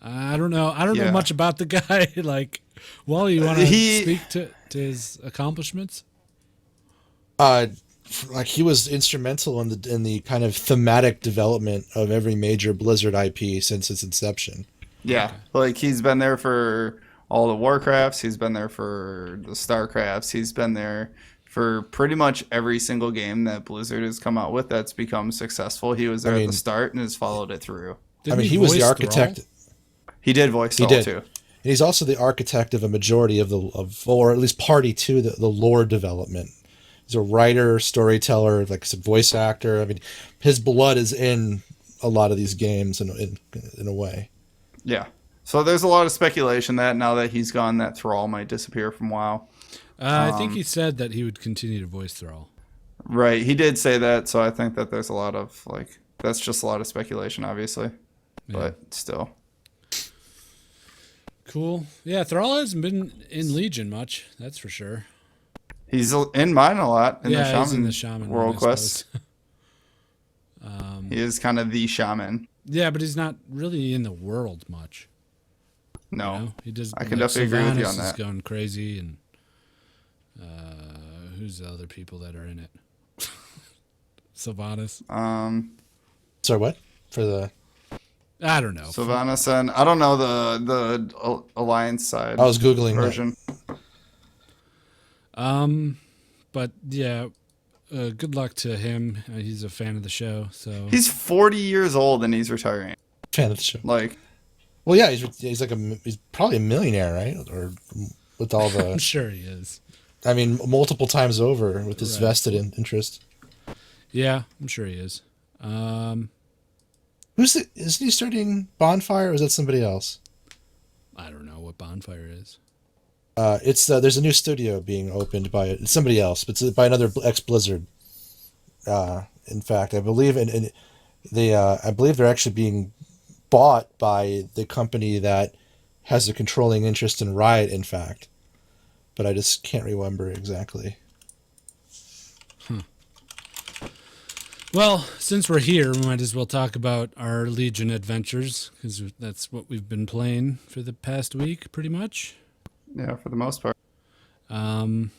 I don't know. I don't know Yeah. much about the guy. Like, Wally, you want to He- speak to his accomplishments? Like he was instrumental in the kind of thematic development of every major Blizzard IP since its inception. Yeah. Like he's been there for all the Warcrafts, he's been there for the Starcrafts, he's been there for pretty much every single game that Blizzard has come out with that's become successful. He was there at mean- the start and has followed it through. Didn't he was the voice architect. Thrall? He did voice He Thrall did. too. And he's also the architect of a majority of or at least party to the lore development. He's a writer, storyteller, like I said, voice actor. I mean, his blood is in a lot of these games in a way. Yeah. So there's a lot of speculation that now that he's gone, that Thrall might disappear from WoW. I think he said that he would continue to voice Thrall. Right. He did say that, so I think that there's a lot of that's just a lot of speculation, obviously. But still. Cool. Yeah, Thrall hasn't been in Legion much, that's for sure. He's in mine a lot in Yeah, the he's Shaman, in the Shaman World one, I Quest. suppose. He is kind of the Shaman. Yeah, but he's not really in the world much. No. You know? He does. I can definitely agree with you Sylvanas on that. Is going crazy, and who's the other people that are in it? Sylvanas. Sorry, what? For the I don't know. Sylvanas and I don't know the Alliance side I was Googling that. version. But yeah, good luck to him. He's a fan of the show, so He's 40 years old and he's retiring. Fan of the show. Like, Well, yeah, he's like he's probably a millionaire, right? Or with all I'm the, sure he is. I mean, multiple times over with his Right. vested interest. Yeah, I'm sure he is. Isn't he starting Bonfire, or is that somebody else? I don't know what Bonfire is. It's there's a new studio being opened by somebody else, but it's by another ex Blizzard. In fact, I believe I believe they're actually being bought by the company that has a controlling interest in Riot. In fact, but I just can't remember exactly. Well, since we're here, we might as well talk about our Legion adventures, because that's what we've been playing for the past week, pretty much. Yeah, for the most part. Wally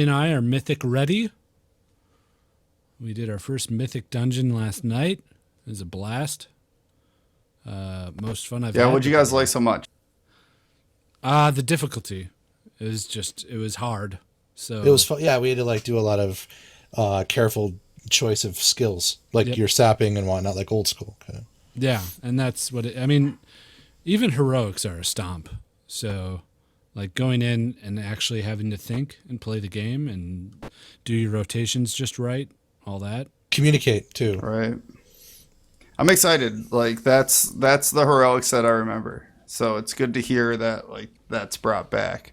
and I are mythic ready. We did our first mythic dungeon last night. It was a blast. Most fun I've had. Yeah, what'd you guys like so much? The difficulty. It was hard. So It was fun. Yeah, we had to do a lot of careful choice of skills, like your sapping and whatnot, like old school kind of. Yeah, and that's what I mean. Even heroics are a stomp. So, like going in and actually having to think and play the game and do your rotations just right, all that. Communicate too. Right. I'm excited. Like that's the heroics that I remember. So it's good to hear that that's brought back,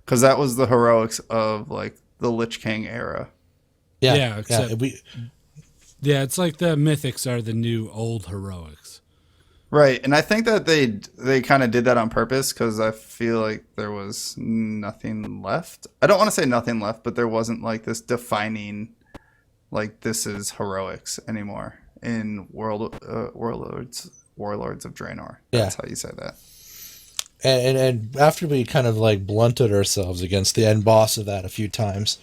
because that was the heroics of the Lich King era. Yeah, it's like the mythics are the new old heroics. Right, and I think that they kind of did that on purpose, because I feel like there was nothing left. I don't want to say nothing left, but there wasn't this defining, this is heroics anymore in Warlords of Draenor. That's how you say that. And after we kind of blunted ourselves against the end boss of that a few times,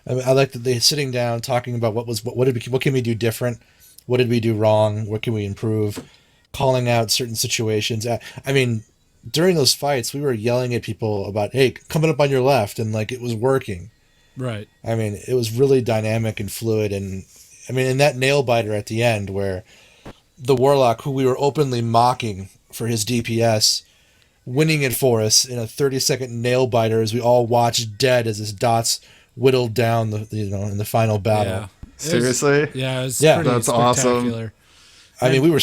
I like that they sitting down talking about what can we do different, what did we do wrong, what can we improve, calling out certain situations. I mean, during those fights, we were yelling at people about, hey, coming up on your left, and it was working. Right. I mean, it was really dynamic and fluid, and I mean, in that nail biter at the end, where the warlock, who we were openly mocking for his DPS, winning it for us in a 30-second nail biter as we all watched dead as his dots whittled down in the final battle. Yeah. Seriously? It was yeah, pretty that's spectacular. awesome. I mean, we were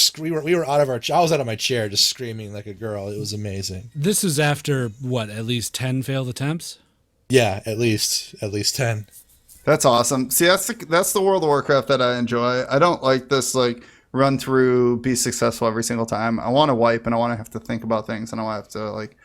out of our. I was out of my chair just screaming like a girl. It was amazing. This is after at least 10 failed attempts. Yeah, at least 10. That's awesome. See, that's the World of Warcraft that I enjoy. I don't like this run through, be successful every single time. I want to wipe, and I want to have to think about things, and I want to have to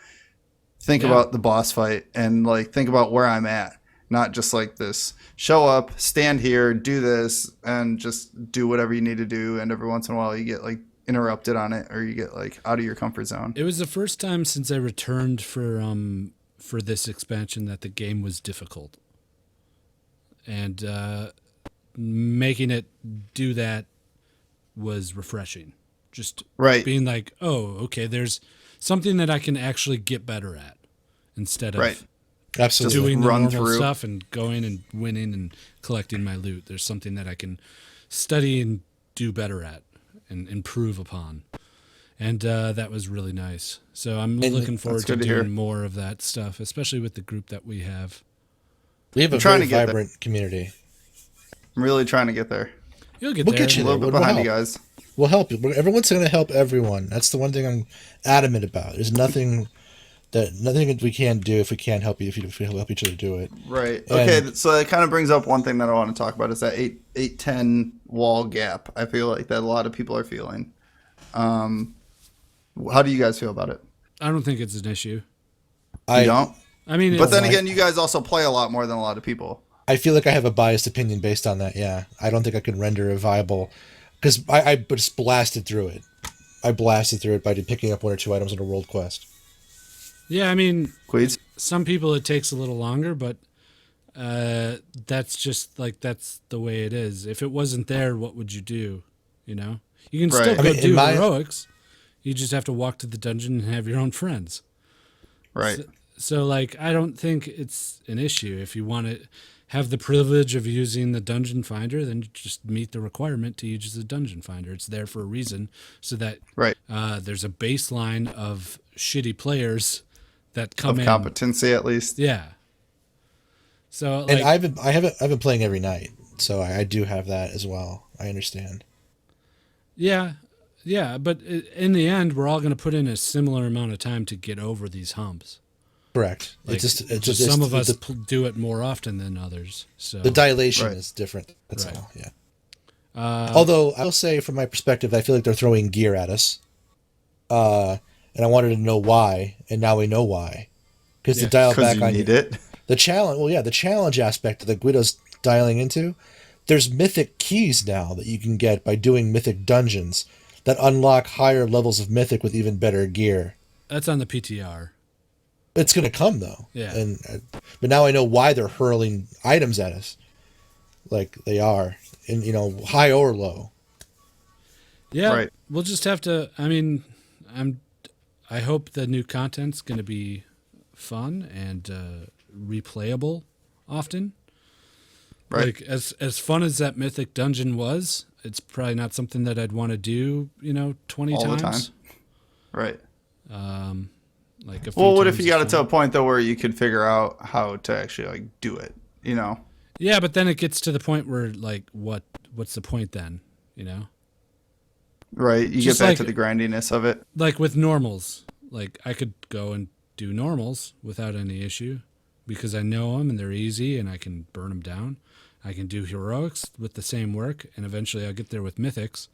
think about the boss fight and think about where I'm at. Not just this show up, stand here, do this, and just do whatever you need to do. And every once in a while you get interrupted on it, or you get out of your comfort zone. It was the first time since I returned for this expansion that the game was difficult. And making it do that was refreshing. Just being okay, there's something that I can actually get better at instead of absolutely doing the run normal through stuff and going and winning and collecting my loot. There's something that I can study and do better at and improve upon. And that was really nice. So I'm looking forward to doing more of that stuff, especially with the group that we have. We have a very vibrant community. I'm really trying to get there. You'll get we'll there. Get you a little there. bit behind you guys. We'll help you. Everyone's going to help everyone. That's the one thing I'm adamant about. There's nothing that we can't do if we can't help you, if we help each other do it. Right. Okay, so that kind of brings up one thing that I want to talk about is that 8-10 wall gap. I feel like that a lot of people are feeling. How do you guys feel about it? I don't think it's an issue. You don't? I mean, but then again, you guys also play a lot more than a lot of people. I feel like I have a biased opinion based on that. Yeah, I don't think I could render a viable, because I just blasted through it. I blasted through it by picking up one or two items on a world quest. Yeah, I mean, Queeds? Some people it takes a little longer, but that's just that's the way it is. If it wasn't there, what would you do? You know, you can still go do heroics. You just have to walk to the dungeon and have your own friends. Right. So I don't think it's an issue. If you want to have the privilege of using the dungeon finder, then just meet the requirement to use the dungeon finder. It's there for a reason, so that there's a baseline of shitty players that come in. Competency, at least. Yeah. So and I've been playing every night, so I do have that as well. I understand. Yeah, but in the end, we're all going to put in a similar amount of time to get over these humps. Correct. Like, It just some of it's us do it more often than others. So the dilation Right. is different. That's Right. all. Yeah. Although I will say, from my perspective, I feel like they're throwing gear at us, and I wanted to know why, and now we know why. Because to dial Because back you on need it. the challenge, well, yeah, the challenge aspect that Guido's dialing into. There's mythic keys now that you can get by doing mythic dungeons that unlock higher levels of mythic with even better gear. that's on the PTR. It's going to come though. Yeah. But now I know why they're hurling items at us, like they are, and high or low. Yeah, Right. we'll just have to. I mean, I hope the new content's going to be fun and replayable often. Right. Like as fun as that mythic dungeon was, it's probably not something that I'd want to do. 20 All the times. time. Right. Like a few Well, what if times you is got it to fine. a point though where you could figure out how to actually like do it? Yeah, but then it gets to the point where like, what's the point then? Right. You Just get back like- to the grindiness of it. Like with normals, like I could go and do normals without any issue because I know them and they're easy and I can burn them down. I can do heroics with the same work and eventually I'll get there with mythics.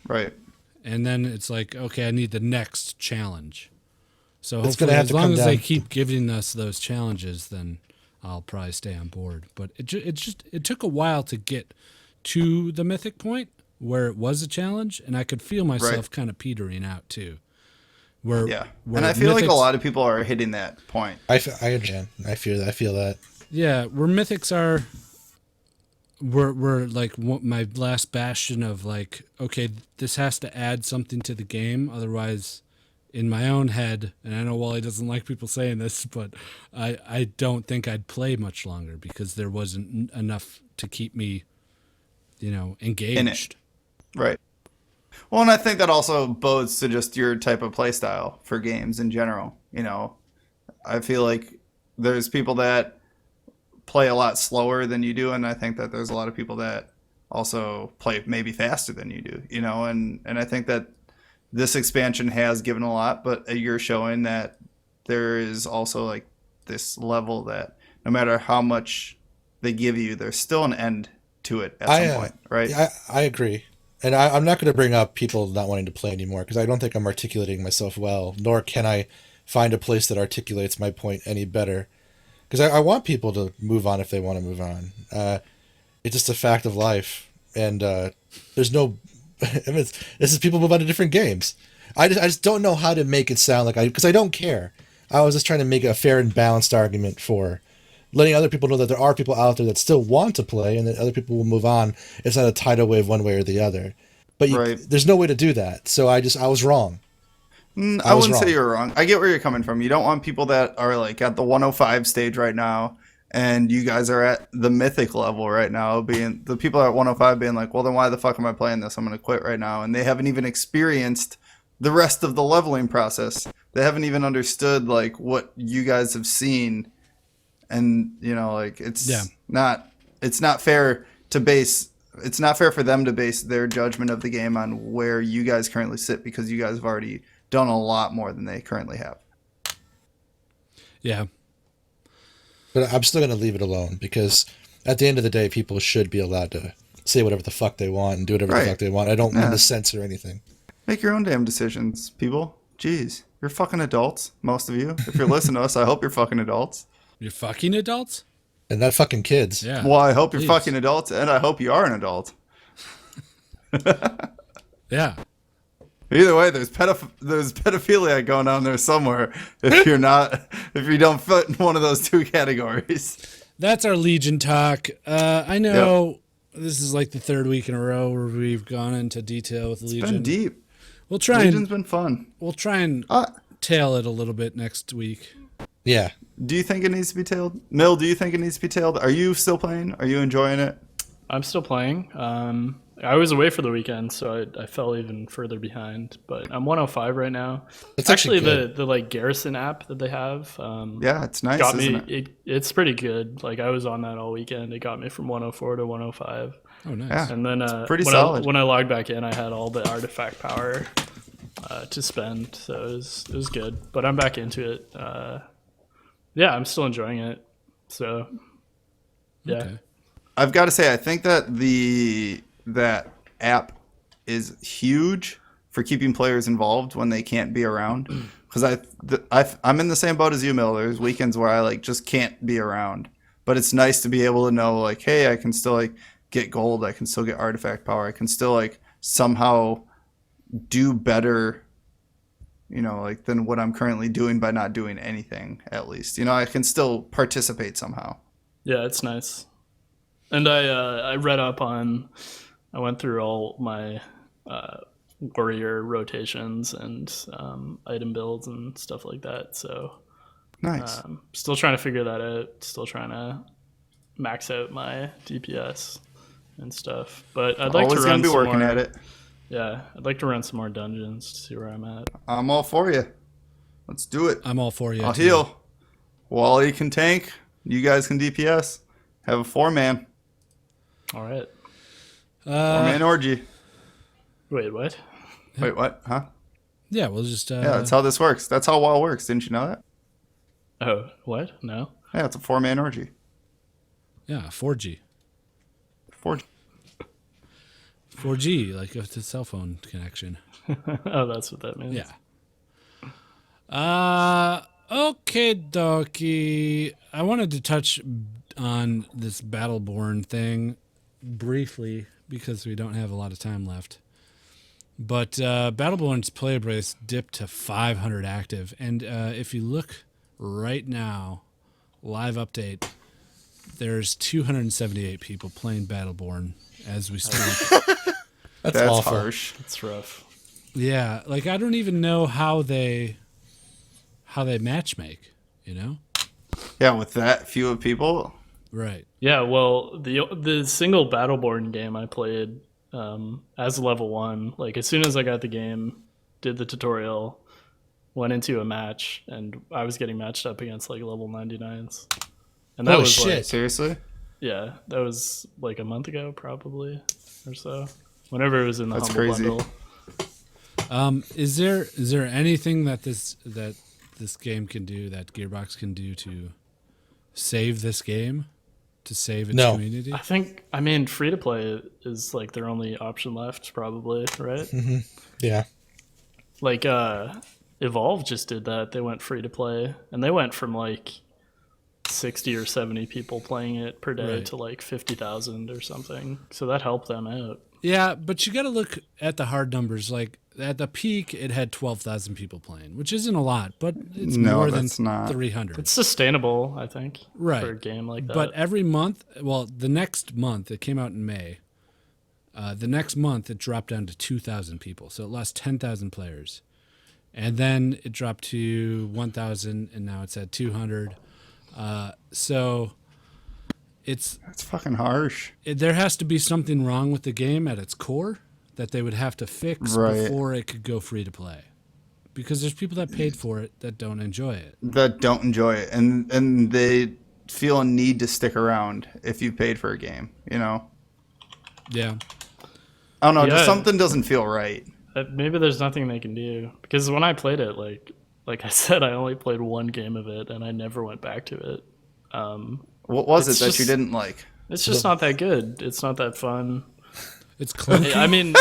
Right. And then it's like, okay, I need the next challenge. So It's gonna hopefully have as to long come as they down- keep giving us those challenges, then I'll probably stay on board. But it took a while to get to the mythic point where it was a challenge and I could feel myself kind of petering out too. Yeah. And I feel like a lot of people are hitting that point. I understand. I feel that. Yeah, where mythics are, were like my last bastion of like, okay, this has to add something to the game, otherwise, in my own head, and I know Wally doesn't like people saying this, but I don't think I'd play much longer because there wasn't enough to keep me, engaged. In it. Right. Well, and I think that also bodes to just your type of play style for games in general. I feel like there's people that play a lot slower than you do, and I think that there's a lot of people that also play maybe faster than you do, and I think that this expansion has given a lot, but you're showing that there is also like this level that no matter how much they give you, there's still an end to it at some point, right? I agree. And I'm not going to bring up people not wanting to play anymore because I don't think I'm articulating myself well, nor can I find a place that articulates my point any better. Because I want people to move on if they want to move on. It's just a fact of life. And there's no... this is people move on to different games. I just don't know how to make it sound like because I don't care. I was just trying to make a fair and balanced argument for letting other people know that there are people out there that still want to play and that other people will move on. It's not a tidal wave one way or the other. But there's no way to do that. So I was wrong. I wouldn't say you're wrong. I get where you're coming from. You don't want people that are like at the 105 stage right now and you guys are at the mythic level right now, being the people at 105 being like, well, then why the fuck am I playing this? I'm going to quit right now. And they haven't even experienced the rest of the leveling process. They haven't even understood like what you guys have seen. And like it's not fair for them to base their judgment of the game on where you guys currently sit because you guys have already done a lot more than they currently have. Yeah. But I'm still going to leave it alone because at the end of the day, people should be allowed to say whatever the fuck they want and do whatever the fuck they want. I don't mean to censor anything. Make your own damn decisions, people. Jeez, you're fucking adults, most of you. If you're listening to us, I hope you're fucking adults. You're fucking adults? And not fucking kids. Yeah. Well, I hope you're fucking adults, and I hope you are an adult. Yeah. Either way, there's pedophilia going on there somewhere. If you don't fit in one of those two categories. That's our Legion talk. I know this is like the third week in a row where we've gone into detail with Legion. It's been deep. Legion's been fun. We'll try and tail it a little bit next week. Yeah. Do you think it needs to be tailed? Mill, do you think it needs to be tailed? Are you still playing? Are you enjoying it? I'm still playing. I was away for the weekend, so I fell even further behind. But I'm 105 right now. It's actually good. the like Garrison app that they have. Yeah, it's nice. Got isn't me. it? It's pretty good. Like I was on that all weekend. It got me from 104 to 105. Oh, nice. Yeah. And then pretty when solid. when I logged back in, I had all the artifact power to spend, so it was good. But I'm back into it. Yeah, I'm still enjoying it. So, yeah. Okay. I've got to say, I think that that app is huge for keeping players involved when they can't be around. Because I'm in the same boat as you, Mil. There's weekends where I like just can't be around, but it's nice to be able to know like, hey, I can still like get gold, I can still get artifact power, I can still like somehow do better, you know, like than what I'm currently doing by not doing anything. At least, you know, I can still participate somehow. Yeah, it's nice. And I read up on. I went through all my warrior rotations and item builds and stuff like that. So Nice. still trying to figure that out. Still trying to max out my DPS and stuff. But I'd like Always to run gonna be some working more, at it. Yeah, I'd like to run some more dungeons to see where I'm at. I'm all for you. Let's do it. I'm all for you. I'll too. heal. Wally can tank. You guys can DPS. Have a 4-man. All right. 4-man orgy. Wait, what? Wait, what? Huh? Yeah, we'll just. Yeah, that's how this works. That's how WoW works. Didn't you know that? Oh, what? No. Yeah, it's a 4-man orgy. Yeah, 4G. 4G. 4G, like it's a cell phone connection. Oh, that's what that means. Yeah. Okay, dokie. I wanted to touch on this Battleborn thing briefly because we don't have a lot of time left. But Battleborn's player base dipped to 500 active. And if you look right now, live update, there's 278 people playing Battleborn as we speak. That's awful. harsh. It's rough. Yeah, like I don't even know how they matchmake, you know? Yeah, with that few of people. Right. Yeah, well, the single Battleborn game I played as level 1, like as soon as I got the game, did the tutorial, went into a match, and I was getting matched up against like level 99s. And that Holy was shit. like, Seriously? yeah, that was like a month ago probably or so. Whenever it was in the That's Humble crazy. Bundle. Is there anything that this game can do, that Gearbox can do to save this game, to save its No. community? I mean, free to play is like their only option left, probably, right? Yeah. Like Evolve just did that. They went free to play, and they went from like 60 or 70 people playing it per day Right. to like 50,000 or something. So that helped them out. Yeah, but you got to look at the hard numbers. Like at the peak, it had 12,000 people playing, which isn't a lot, but it's No, more than that's not. 300. It's sustainable, I think, Right. for a game like that. But every month, well, the next month, it came out in May. The next month, it dropped down to 2,000 people. So it lost 10,000 players. And then it dropped to 1,000, and now it's at 200. So it's That's fucking harsh. there has to be something wrong with the game at its core that they would have to fix Right. before it could go free to play. Because there's people that paid for it that don't enjoy it. That don't enjoy it, and they feel a need to stick around if you paid for a game. You know, Yeah. I don't know. Yeah. Just something doesn't feel right. Maybe there's nothing they can do. Because when I played it, like I said, I only played one game of it, and I never went back to it. What was it It's that you just- didn't like? It's just not that good. It's not that fun. It's clunky. I mean,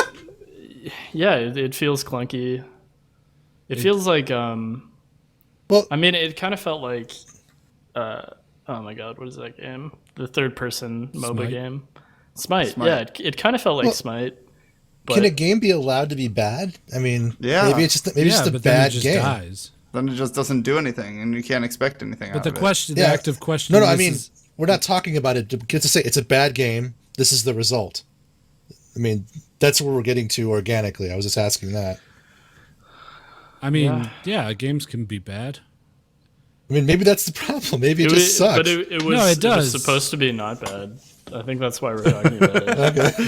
yeah, it feels clunky. It feels like, Well- I mean, it kind of felt like, oh my god, what is that game? The third-person MOBA Smite? game, Smite. Smite. Yeah, it kind of felt like Well, Smite. But Can a game be allowed to be bad? I mean, Yeah. maybe it's just a but then bad it just game. dies. Then it just doesn't do anything, and you can't expect anything out But the of it. question, the Yeah. active question. No, I is- mean, is- we're not talking about it to say it's a bad game. This is the result. I mean, that's where we're getting to organically. I was just asking that. I mean, yeah, games can be bad. I mean, maybe that's the problem. Maybe it just sucks. But it was, No, it it does. was supposed to be not bad. I think that's why we're talking about it.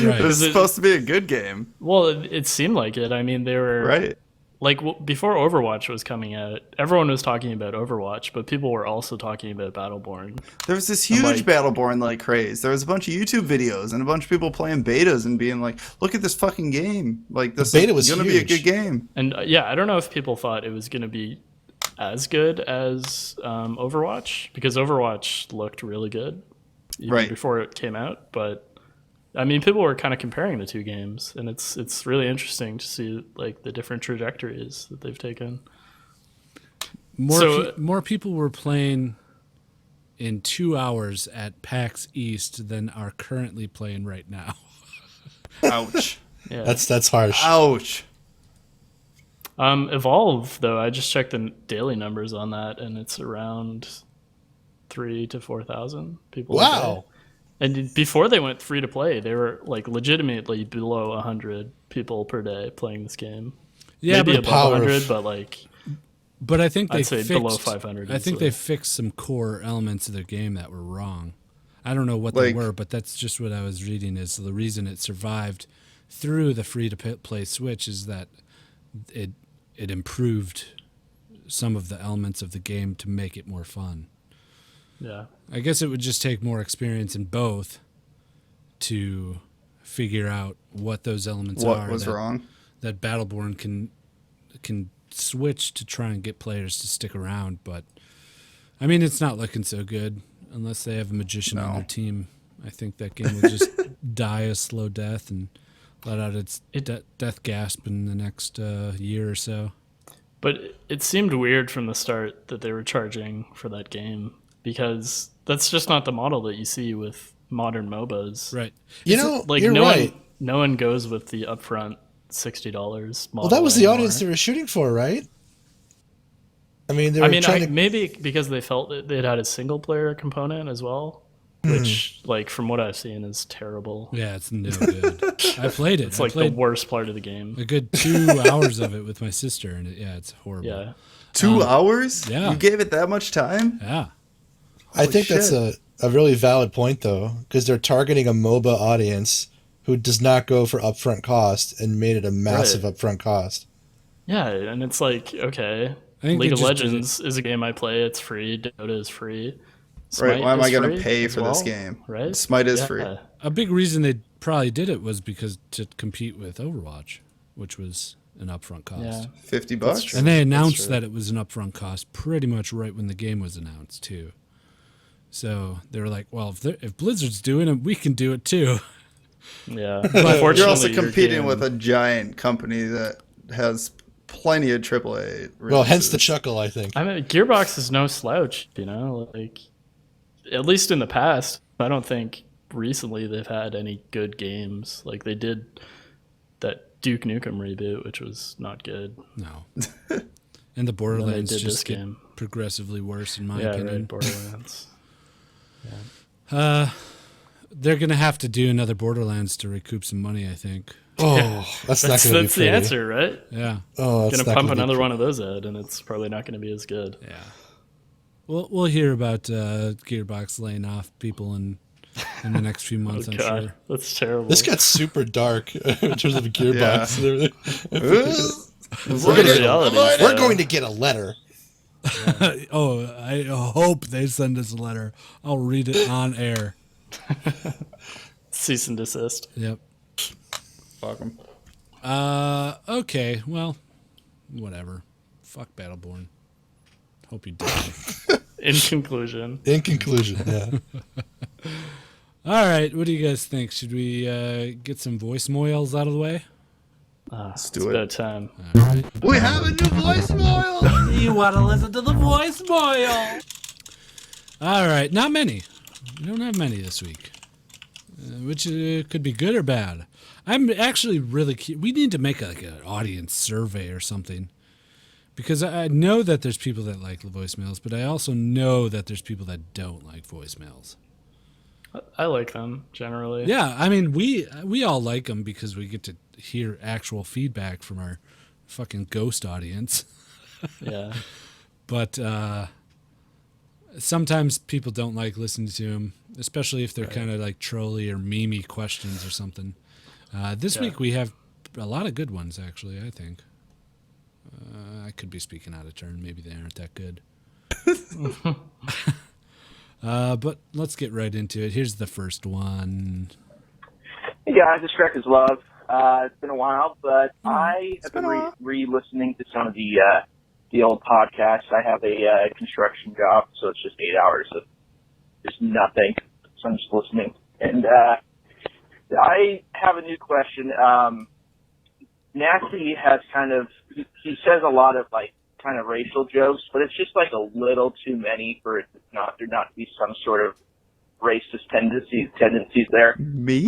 Right. It's it- supposed to be a good game, Well, it seemed like it. I mean, they were right? like before Overwatch was coming out, everyone was talking about Overwatch, but people were also talking about Battleborn. There was this huge like- Battleborn craze. There was a bunch of YouTube videos and a bunch of people playing betas and being like, "Look at this fucking game! Like this beta is was gonna be a huge. good game." And yeah, I don't know if people thought it was going to be as good as Overwatch, because Overwatch looked really good even Right. before it came out. But I mean, people were kind of comparing the two games, and it's really interesting to see like the different trajectories that they've taken. More people were playing in 2 hours at PAX East than are currently playing right now. Ouch. Yeah. That's harsh. Ouch. Evolve, though, I just checked the daily numbers on that, and it's around 3,000 to 4,000 people. Wow. A day. And before they went free to play, they were like legitimately below 100 people per day playing this game. Yeah, maybe but above 100, but like But I think they I'd say fixed, below 500. I think easily. they fixed some core elements of their game that were wrong. I don't know what they were, but that's just what I was reading. Is the reason it survived through the free to play Switch is that it improved some of the elements of the game to make it more fun. Yeah. I guess it would just take more experience in both to figure out what those elements are. What was wrong? That Battleborn can switch to try and get players to stick around, but I mean it's not looking so good unless they have a magician on their team. I think that game will just die a slow death and let out its death gasp in the next year or so. But it seemed weird from the start that they were charging for that game, because that's just not the model that you see with modern MOBAs. Right. You're no right. no one goes with the upfront $60 model. Well, that was the anymore. audience they were shooting for, right? I mean, they were trying to... maybe because they felt that it had a single player component as well, which, like, from what I've seen, is terrible. Yeah, it's no good. I played it. It's I like the played worst part of the game. a good 2 hours of it with my sister, and it's horrible. Yeah. 2 hours? yeah. You gave it that much time? Yeah. I think shit. that's a really valid point, though, because they're targeting a MOBA audience who does not go for upfront cost and made it a massive upfront cost. Yeah, and it's like, okay, I think League they of just Legends is a game I play. It's free. Dota is free. Smite Right, why am I is going free to pay as for this well, game? Right? Smite is Yeah. free. A big reason they probably did it was because to compete with Overwatch, which was an upfront cost. Yeah. $50? And they announced true. that it was an upfront cost pretty much right when the game was announced, too. So they were like, well, if Blizzard's doing it, we can do it, too. Yeah. But you're also Unfortunately, your competing game- with a giant company that has plenty of AAA Well, hence the releases. chuckle, I think. I mean, Gearbox is no slouch, you know? Like, at least in the past, I don't think recently they've had any good games. Like, they did that Duke Nukem reboot, which was not good. No. And the And Borderlands they did this just get game. progressively worse, in my Yeah, opinion. right, Borderlands. They're going to have to do another Borderlands to recoup some money, I think. Oh, that's not That's, going to be that's pretty. the answer, right? Yeah. Oh, that's Gonna not pump gonna be another pretty. one of those out, and it's probably not going to be as good. Yeah. We'll hear about Gearbox laying off people in the next few months, Oh I'm god, sure. that's terrible. This got super dark in terms of a Gearbox. What are the realities, We're going to get a letter. Oh, I hope they send us a letter. I'll read it on air. cease and desist. Yep. Fuck 'em. Okay, well, whatever. Fuck Battleborn. Hope you die. In conclusion, In conclusion, yeah. All right, what do you guys think? Should we get some voicemails out of the way? Let's it's do about it. time. We have a new voicemail! You want to listen to the voicemail? All right, not many. We don't have many this week, which could be good or bad. I'm actually really we need to make like an audience survey or something, because I know that there's people that like the voicemails, but I also know that there's people that don't like voicemails. I like them generally. Yeah, I mean we all like them because we get to hear actual feedback from our fucking ghost audience. Yeah. But sometimes people don't like listening to them, especially if they're kind of like trolly or memey questions or something. This week we have a lot of good ones, actually, I think. I could be speaking out of turn. Maybe they aren't that good. But let's get right into it. Here's the first one. Hey guys, it's Crackers Love. It's been a while, but I have been re-listening to some of the the old podcast. I have a construction job, so it's just 8 hours of just nothing. So I'm just listening. And I have a new question. Nasty has kind of, he says a lot of like kind of racial jokes, but it's just like a little too many for it not to be some sort of racist tendencies there. Me?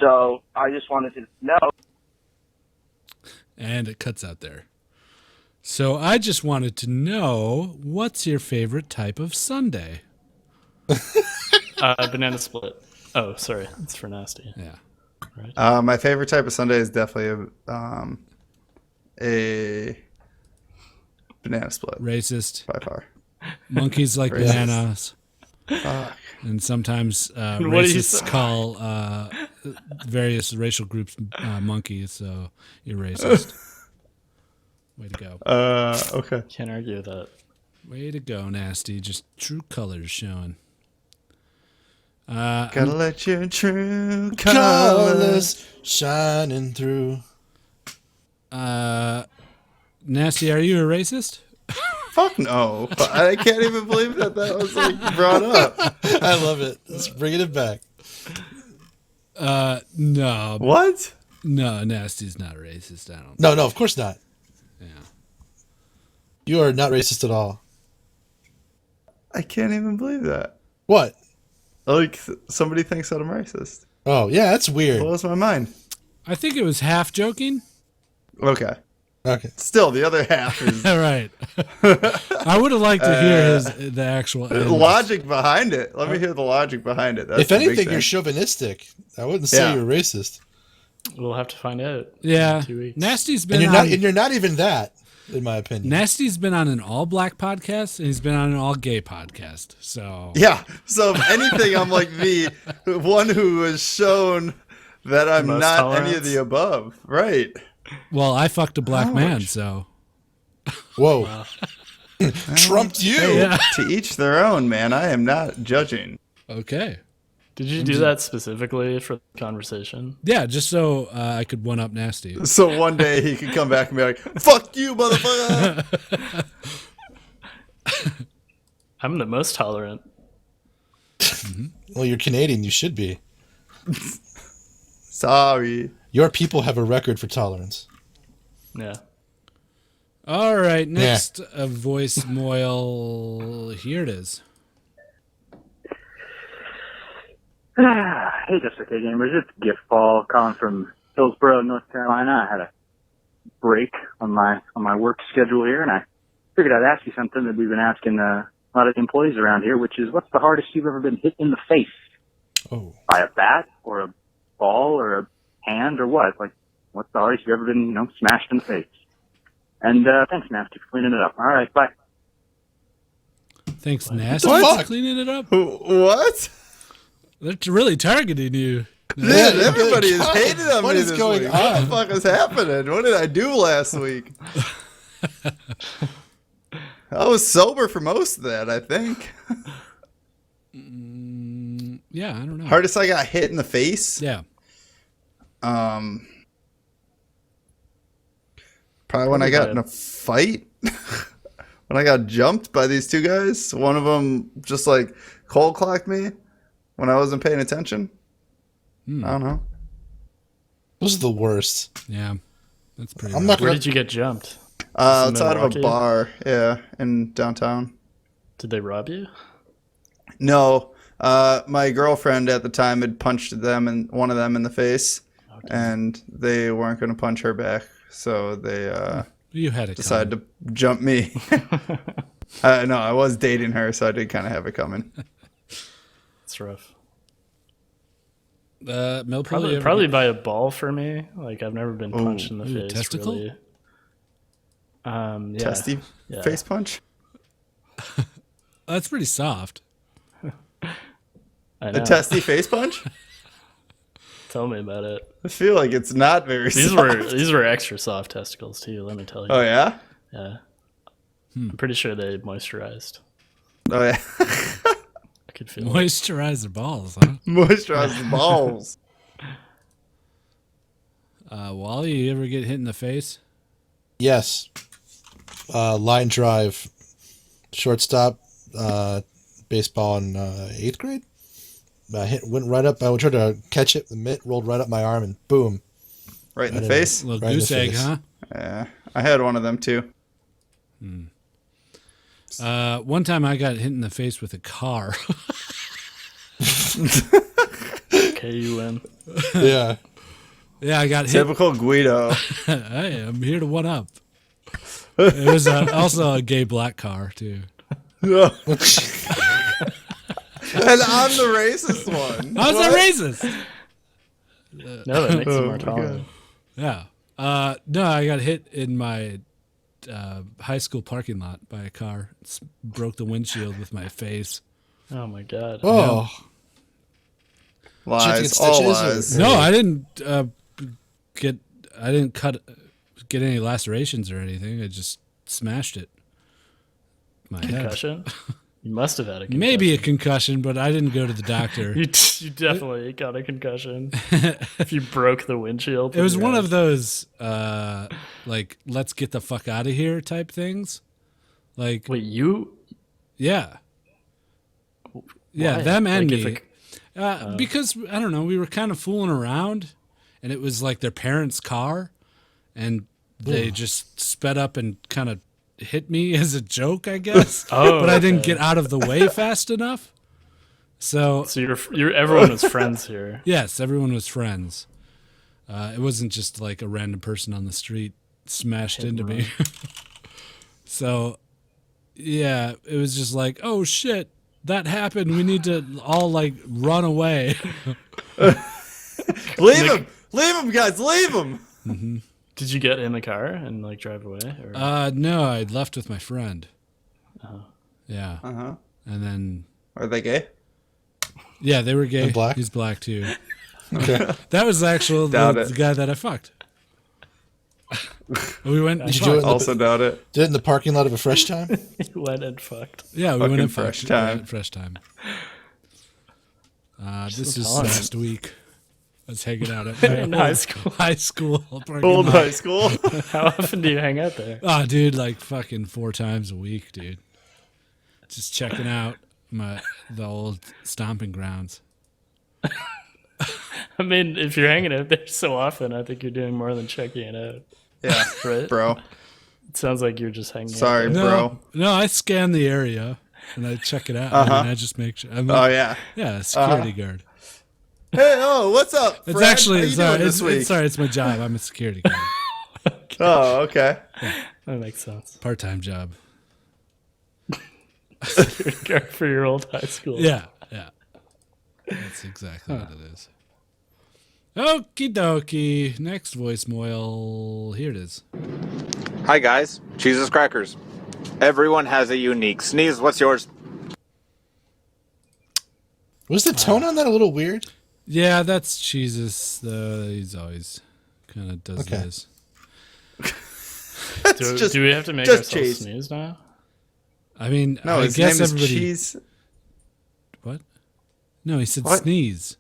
So I just wanted to know. And it cuts out there. So I just wanted to know, what's your favorite type of sundae? Banana split. Oh, sorry. It's for Nasty. Yeah. Right. My favorite type of sundae is definitely a banana split. Racist. By far. Monkeys like Racist. bananas. And sometimes do you racists say? call various racial groups monkeys, so you're racist. Way to go. Okay. Can't argue with that. Way to go, Nasty. Just true colors showing. Gotta let your true colors. Colors shining through. Nasty, are you a racist? Fuck no. I can't even believe that was like brought up. I love it. Let's bring it back. No. What? No, Nasty's not a racist. I don't. No, of course not. Yeah. You are not racist at all. I can't even believe that. What? Like, somebody thinks that I'm racist. Oh, yeah, that's weird. Blows my mind. I think it was half joking. Okay. Okay. Still, the other half is All right. I would have liked to hear the actual end. logic behind it. Let me hear the logic behind it. That's If the big anything, thing. you're chauvinistic. I wouldn't say Yeah. you're racist. We'll have to find out. Yeah. In 2 weeks. Nasty's And been you're on, not. And you're not even that, in my opinion. Nasty's been on an all black podcast and he's been on an all gay podcast. So Yeah. So if anything, I'm like the one who has shown that I'm Most not tolerance. any of the above. Right. well, I fucked a black man, so Whoa. Trumped you. yeah. To each their own, man. I am not judging. Okay. Did you do that specifically for the conversation? Yeah, just so I could one up Nasty. So one day he could come back and be like, "Fuck you, motherfucker." I'm the most tolerant. Well, you're Canadian. You should be. Sorry. Your people have a record for tolerance. Yeah. All right, next a voicemail. Here it is. Hey, Just Okay Gamers, it's Gift Paul calling from Hillsborough, North Carolina. I had a break on my work schedule here, and I figured I'd ask you something that we've been asking a lot of employees around here, which is, what's the hardest you've ever been hit in the face? Oh. By a bat or a ball or a hand or what? Like, what's the hardest you've ever been, smashed in the face? And thanks, Nasty, for cleaning it up. All right, bye. Thanks, Nasty, What? for cleaning it up. What? They're really targeting you. Dude, Yeah, everybody is God, hating on what me is this going week. What on? the fuck is happening? What did I do last week? I was sober for most of that, I think. Yeah, I don't know. Hardest I got hit in the face? Yeah. Probably when I got in a fight. When I got jumped by these two guys. One of them just like cold clocked me when I wasn't paying attention. I don't know. Those are the worst. Yeah. That's pretty I'm rough. not Where gonna. did you get jumped? Outside of a Milwaukee? bar, yeah, in downtown. Did they rob you? No, my girlfriend at the time had punched them and one of them in the face, and they weren't going to punch her back, so they You had it decided to jump me. No, I was dating her, so I did kind of have it coming. It's rough. Mel, Probably by a ball for me. Like, I've never been punched in the face. testicle? Really. Yeah. Testy Yeah. face punch. That's pretty soft. I know. A testy face punch. Tell me about it. I feel like it's not very. These soft. were extra soft testicles too. Let me tell you. Oh yeah. Yeah. I'm pretty sure they moisturized. Oh yeah. I could feel it. Moisturize the balls, huh? Moisturize the balls. Wally, you ever get hit in the face? Yes. line drive, shortstop, baseball in 8th grade. Went right up. I tried to catch it. The mitt rolled right up my arm, and boom! Right in the face. Little Right in the goose egg, face. huh? Yeah, I had one of them too. One time I got hit in the face with a car. KUN. Yeah. Yeah, I got hit. Typical Guido. Hey, I'm here to one up. It was also a gay black car too. And I'm the racist one. How's that racist? No, that makes it more tolerant. Yeah. No, I got hit in my high school parking lot by a car. Broke the windshield with my face. Oh my god. Oh. Lies, Did you all get stitches, lies. or- No, I didn't get any lacerations or anything. I just smashed it. My head. Concussion? You must have had a concussion. Maybe a concussion, but I didn't go to the doctor. You definitely got a concussion. If you broke the windshield. It was one of those like let's get the fuck out of here type things. Like Wait, you? yeah. Yeah, Why? them and Like, if me. Because I don't know, we were kind of fooling around, and it was like their parents' car, and they just sped up and kind of hit me as a joke, I guess. Oh, but I didn't okay. get out of the way fast enough. So So you're everyone was friends here. yes, everyone was friends. It wasn't just like a random person on the street smashed into me. So yeah, it was just like, oh shit, that happened. We need to all like run away. Leave him, guys, leave him. Did you get in the car and like drive away? Or? No, I left with my friend. Yeah. Uh-huh. And then Are they gay? yeah, they were gay. And black? He's black too. Okay. That was actually Doubt the it. guy that I fucked. We went. Did you do it in the, Also doubt it. did it in the parking lot of a Fresh Time? You went and fucked. Yeah, we Fucking went and fresh fucked. time. We went fresh time. This is talented. last week. I was hanging out at In my high old school. High school. parking Old lot. high school. How often do you hang out there? Oh, dude, like fucking 4 times a week, dude. Just checking out the old stomping grounds. I mean, if you're hanging out there so often, I think you're doing more than checking it out. Yeah, Right? bro. It sounds like you're just hanging Sorry, out there. bro. No, I scan the area and I check it out. Uh-huh. And I just make sure. I'm Oh like, yeah. yeah, a security guard. Hey, oh, what's up? It's Fred? actually How you sorry. doing this week? Sorry, it's my job. I'm a security guard. Oh, okay. That makes sense. Part-time job. Security guard for your old high school. Yeah, yeah. That's exactly what it is. Okie dokie. Next voicemail. Here it is. Hi guys, Cheese&Crackers. Everyone has a unique sneeze. What's yours? Was the tone on that a little weird? Yeah, that's Jesus. He's always kind of does Okay. this. Do we have to make just ourselves cheese. sneeze now? I mean, No, I his guess name is everybody. Cheese. What? No, he said What? sneeze.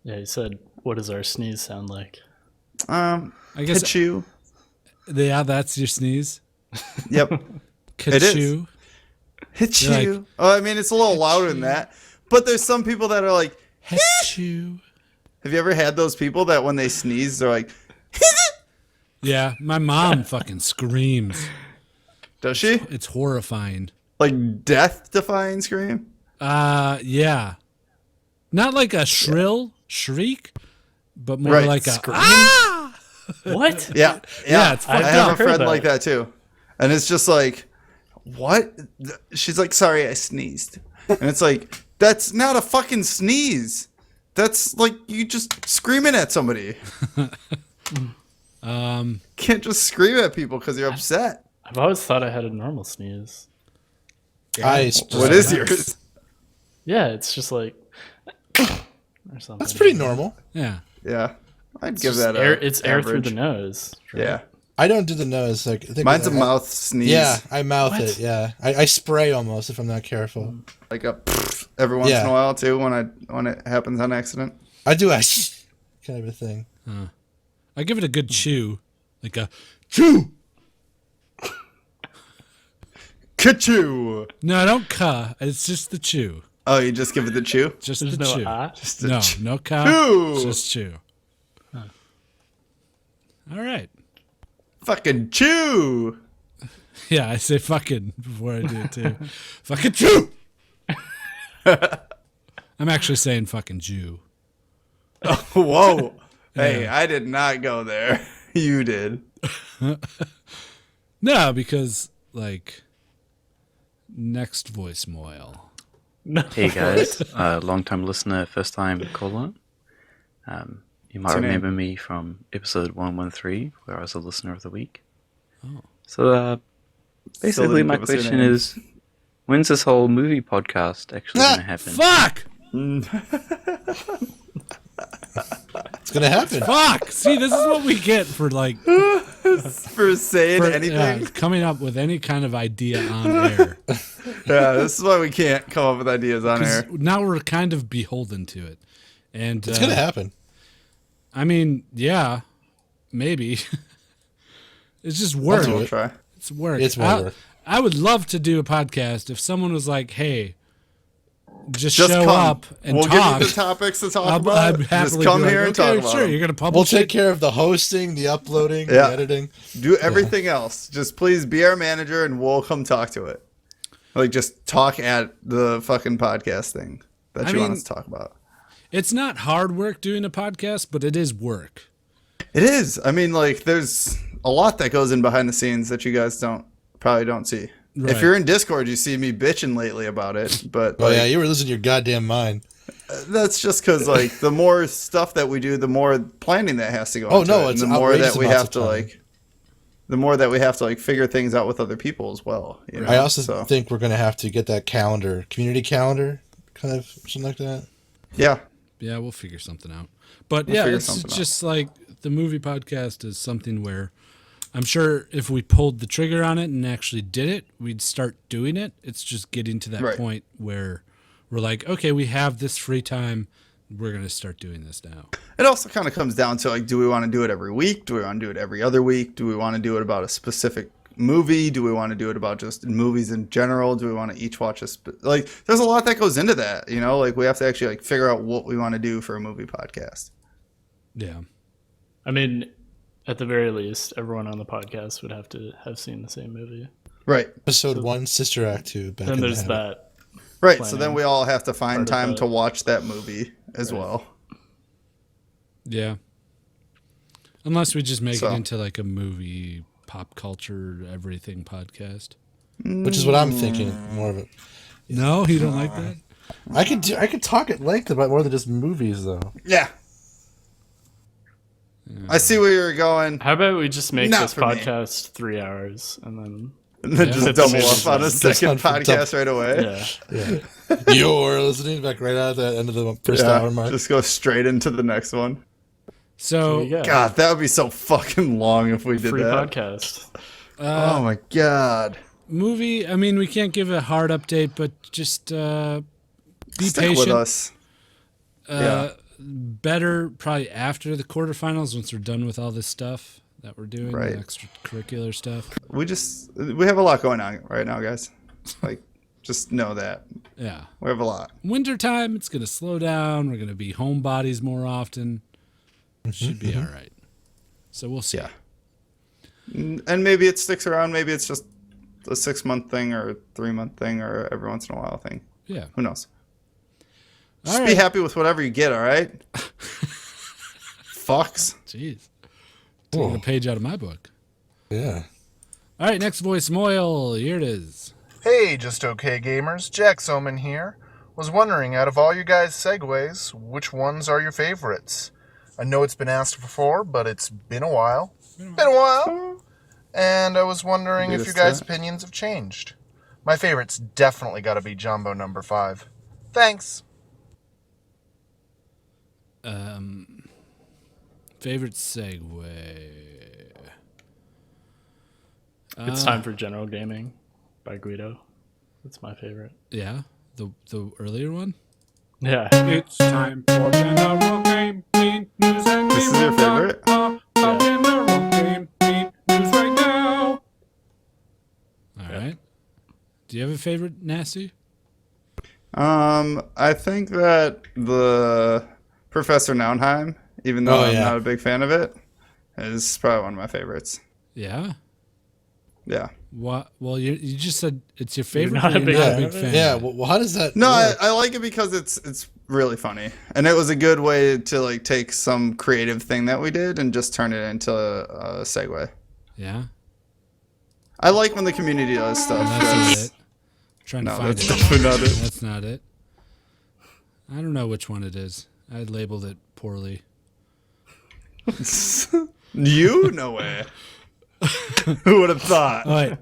Yeah, he said, "What does our sneeze sound like?" I guess. Kachu. Yeah, that's your sneeze. Yep. It is. Kachu. Hit You're you. Oh, I mean, it's a little louder than that. But there's some people that are like, Hachu. have you ever had those people that when they sneeze, they're like, Yeah, my mom fucking screams. does she? It's horrifying. Like death-defying scream? Yeah. Not like a shrill shriek, but more Right, like a scream? ah! What? Yeah. Yeah, it's I fucked have up. a friend Heard that. like that too. And it's just like, what? She's like, sorry, I sneezed. And it's like, that's not a fucking sneeze. That's like you just screaming at somebody. Can't just scream at people because you're upset. I've always thought I had a normal sneeze. What is yours? Yeah, it's just like or something. That's pretty normal. Yeah. Yeah. I'd It's give just that air. a It's air through average. the nose. right? Yeah. I don't do the nose. Like I think Mine's a I- mouth sneeze. Yeah, I mouth What? it. Yeah, I spray almost if I'm not careful. Like a every once Yeah. in a while too when it happens on accident. I do a kind of a thing. I give it a good chew. Like a chew. Ka-chew! No, don't ka. It's just the chew. Oh, you just give it the chew? Just There's the no chew. Just the No, chew. no ka. Chew. Just chew. All right. Fucking chew! Yeah, I say fucking before I do it too. Fucking chew! I'm actually saying fucking Jew. Whoa. Hey, I did not go there. You did. No, because, like, next voicemail. Hey guys, long time listener, first time caller. You might What's your remember name? me from episode 113, where I was a listener of the week. Oh. So basically, didn't my give us your question name. is, when's this whole movie podcast actually going to happen? Fuck! It's gonna happen. Fuck! See, this is what we get for, like, For saying for, anything. coming up with any kind of idea on air. Yeah, this is why we can't come up with ideas on 'Cause air. now we're kind of beholden to it. And It's gonna happen. I mean, yeah, maybe. It's just work. do We'll it. try. It's work. It's more work. I would love to do a podcast if someone was like, "Hey, just Just show come. up and we'll talk." give you the topics to talk I'd about. happily Just be come like, here and okay, talk about sure, them. you're gonna We'll publish take it. care of the hosting, the uploading, Yeah. the editing. Do everything else. Just please be our manager and we'll come talk to it. Like, just talk at the fucking podcast thing that I you want mean- us to talk about. It's not hard work doing a podcast, but it is work. It is. I mean, like, there's a lot that goes in behind the scenes that you guys probably don't see. Right. If you're in Discord, you see me bitching lately about it. But Oh like, yeah, you were losing your goddamn mind. that's just because, like, the more stuff that we do, the more planning that has to go. Oh, into no, it, it's and the more outrageous that we amounts have of to time. like. The more that we have to like figure things out with other people as well. You know? I also So, think we're gonna have to get that calendar, community calendar, kind of something like that. yeah. Yeah, we'll figure something out. But We'll yeah, figure it's something out. just like the movie podcast is something where I'm sure if we pulled the trigger on it and actually did it, we'd start doing it. It's just getting to that Right. point where we're like, okay, we have this free time. We're going to start doing this now. It also kind of comes down to like, do we want to do it every week? Do we want to do it every other week? Do we want to do it about a specific movie? Do we want to do it about just movies in general? Do we want to each watch like? There's a lot that goes into that. You know, like we have to actually like figure out what we want to do for a movie podcast. Yeah. I mean, at the very least, everyone on the podcast would have to have seen the same movie. Right. Episode 1, Sister Act 2. Back Then in the there's habit. that. Right. So Planning then we all have to find part of time it. to watch that movie as well. Yeah. Unless we just make So. it into like a movie, pop culture, everything podcast. Which is what I'm thinking. More of it. No, you don't like that? I could talk at length about more than just movies, though. Yeah. I see where you're going. How about we just make Not this for me. podcast 3 hours and then And then Yeah. just It's double amazing. up on a Just second on for podcast right away. yeah. Yeah. You're listening back right at the end of the first Yeah, hour mark. just go straight into the next one. So, There you go. God, that would be so fucking long if we did Free that. podcast. Oh my god. movie, I mean, we can't give a hard update, but just be Stick patient. with us. Better probably after the quarterfinals once we're done with all this stuff that we're doing, Right. the extracurricular stuff. We have a lot going on right now, guys. Like, just know that. Yeah. We have a lot. Wintertime, it's going to slow down. We're going to be homebodies more often. Should be all right. So we'll see. Yeah. And maybe it sticks around. Maybe it's just a 6-month thing or a 3-month thing or every once in a while thing. Yeah. Who knows? All Just right. be happy with whatever you get, all right? Fucks. Jeez. Taking Whoa. a page out of my book. Yeah. All right, next voicemail. Here it is. Hey, Just Okay Gamers, Jack Soman here. Was wondering, out of all you guys' segues, which ones are your favorites? I know it's been asked before, but it's been a while. And I was wondering if you guys' opinions have changed. My favorite's definitely got to be Jumbo number 5. Thanks. Favorite segue. It's time for General Gaming by Guido. That's my favorite. Yeah, the earlier one. Yeah. It's time for general gaming news and This is your favorite? general gaming news right now. All right. Do you have a favorite, Nasty? I think that the Professor Naunheim, even though I'm not a big fan of it, is probably one of my favorites. Yeah. Yeah. What? Well, you just said it's your favorite. Not a big fan. Yeah. Well, how does that? No, work? I like it because it's really funny, and it was a good way to like take some creative thing that we did and just turn it into a segue. Yeah. I like when the community does stuff. That's not it. I'm trying to find that's it. definitely not it. That's not it. I don't know which one it is. I labeled it poorly. You? No way. Who would have thought? All right.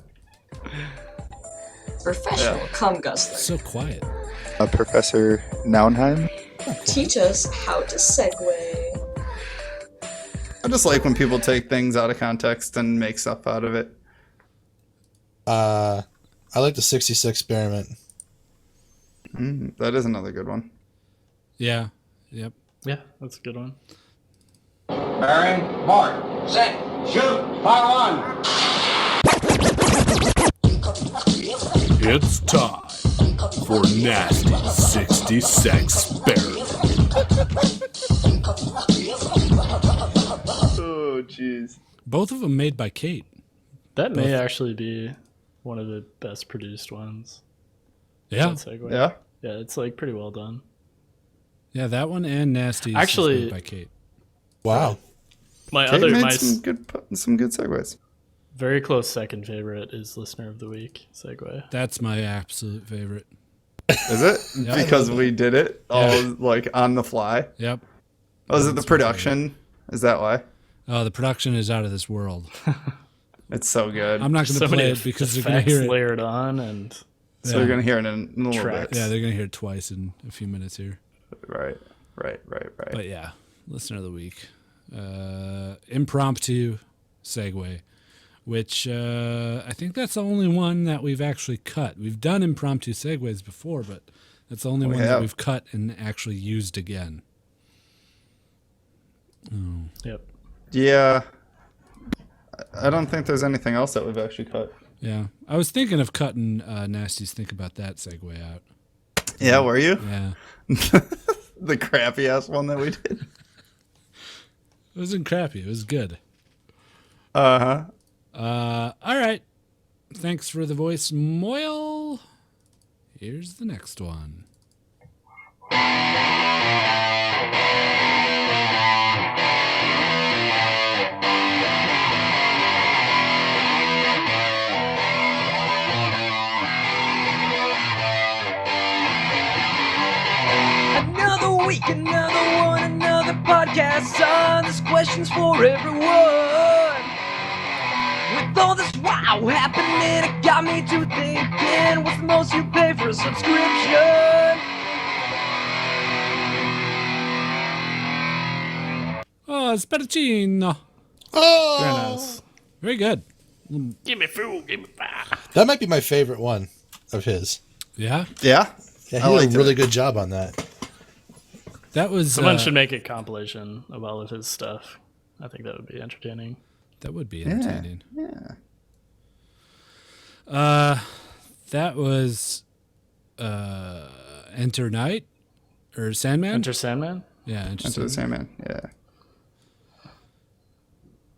Professional cum guzzler. So quiet. Professor Naunheim. Teach us how to segue. I just like when people take things out of context and make stuff out of it. I like the 66 experiment. That is another good one. Yeah. Yep. Yeah, that's a good one. Bearing, mark, set, shoot, fire on. It's time for Nasty 66 Experiment. Oh, jeez. Both of them made by Kate. That may actually be one of the best produced ones. Yeah. That segue. Yeah. Yeah, it's like pretty well done. Yeah, that one and Nasty Actually- is made by Kate. Wow. Kate made some good segues. Very close second favorite is Listener of the Week segue. That's my absolute favorite. Is it? Yep. Because we did it all like on the fly. Yep. Oh, is it the production? Is that why? Oh, the production is out of this world. It's so good. I'm not going to So play many it because they're going to effects hear it. layered on and So you're gonna hear it in a little Tracks. bit. Yeah, they're going to hear it twice in a few minutes here. Right. But yeah, Listener of the Week. Impromptu segue, which I think that's the only one that we've actually cut. We've done impromptu segues before, but that's the only one that we've cut and actually used again. Oh. Yep. Yeah. I don't think there's anything else that we've actually cut. Yeah. I was thinking of cutting Nasty's Think About That segue out. Yeah, were you? Yeah. The crappy ass one that we did. It wasn't crappy. It was good. Uh-huh. All right. Thanks for the voicemail. Here's the next one. Another week, another one, another podcast on. This question's for everyone. With all this wow happening, it got me to thinking, what's the most you pay for a subscription? Oh, spettuccino. Oh, Very nice. Very good. Give me food, give me fire. that might be my favorite one of his. Yeah? Yeah? Yeah, I he did liked a really it. good job on that. That was... Someone should make a compilation of all of his stuff. I think that would be entertaining. That would be entertaining. Yeah. That was Enter Night or Sandman? Enter Sandman? Yeah, Enter the Sandman. Yeah.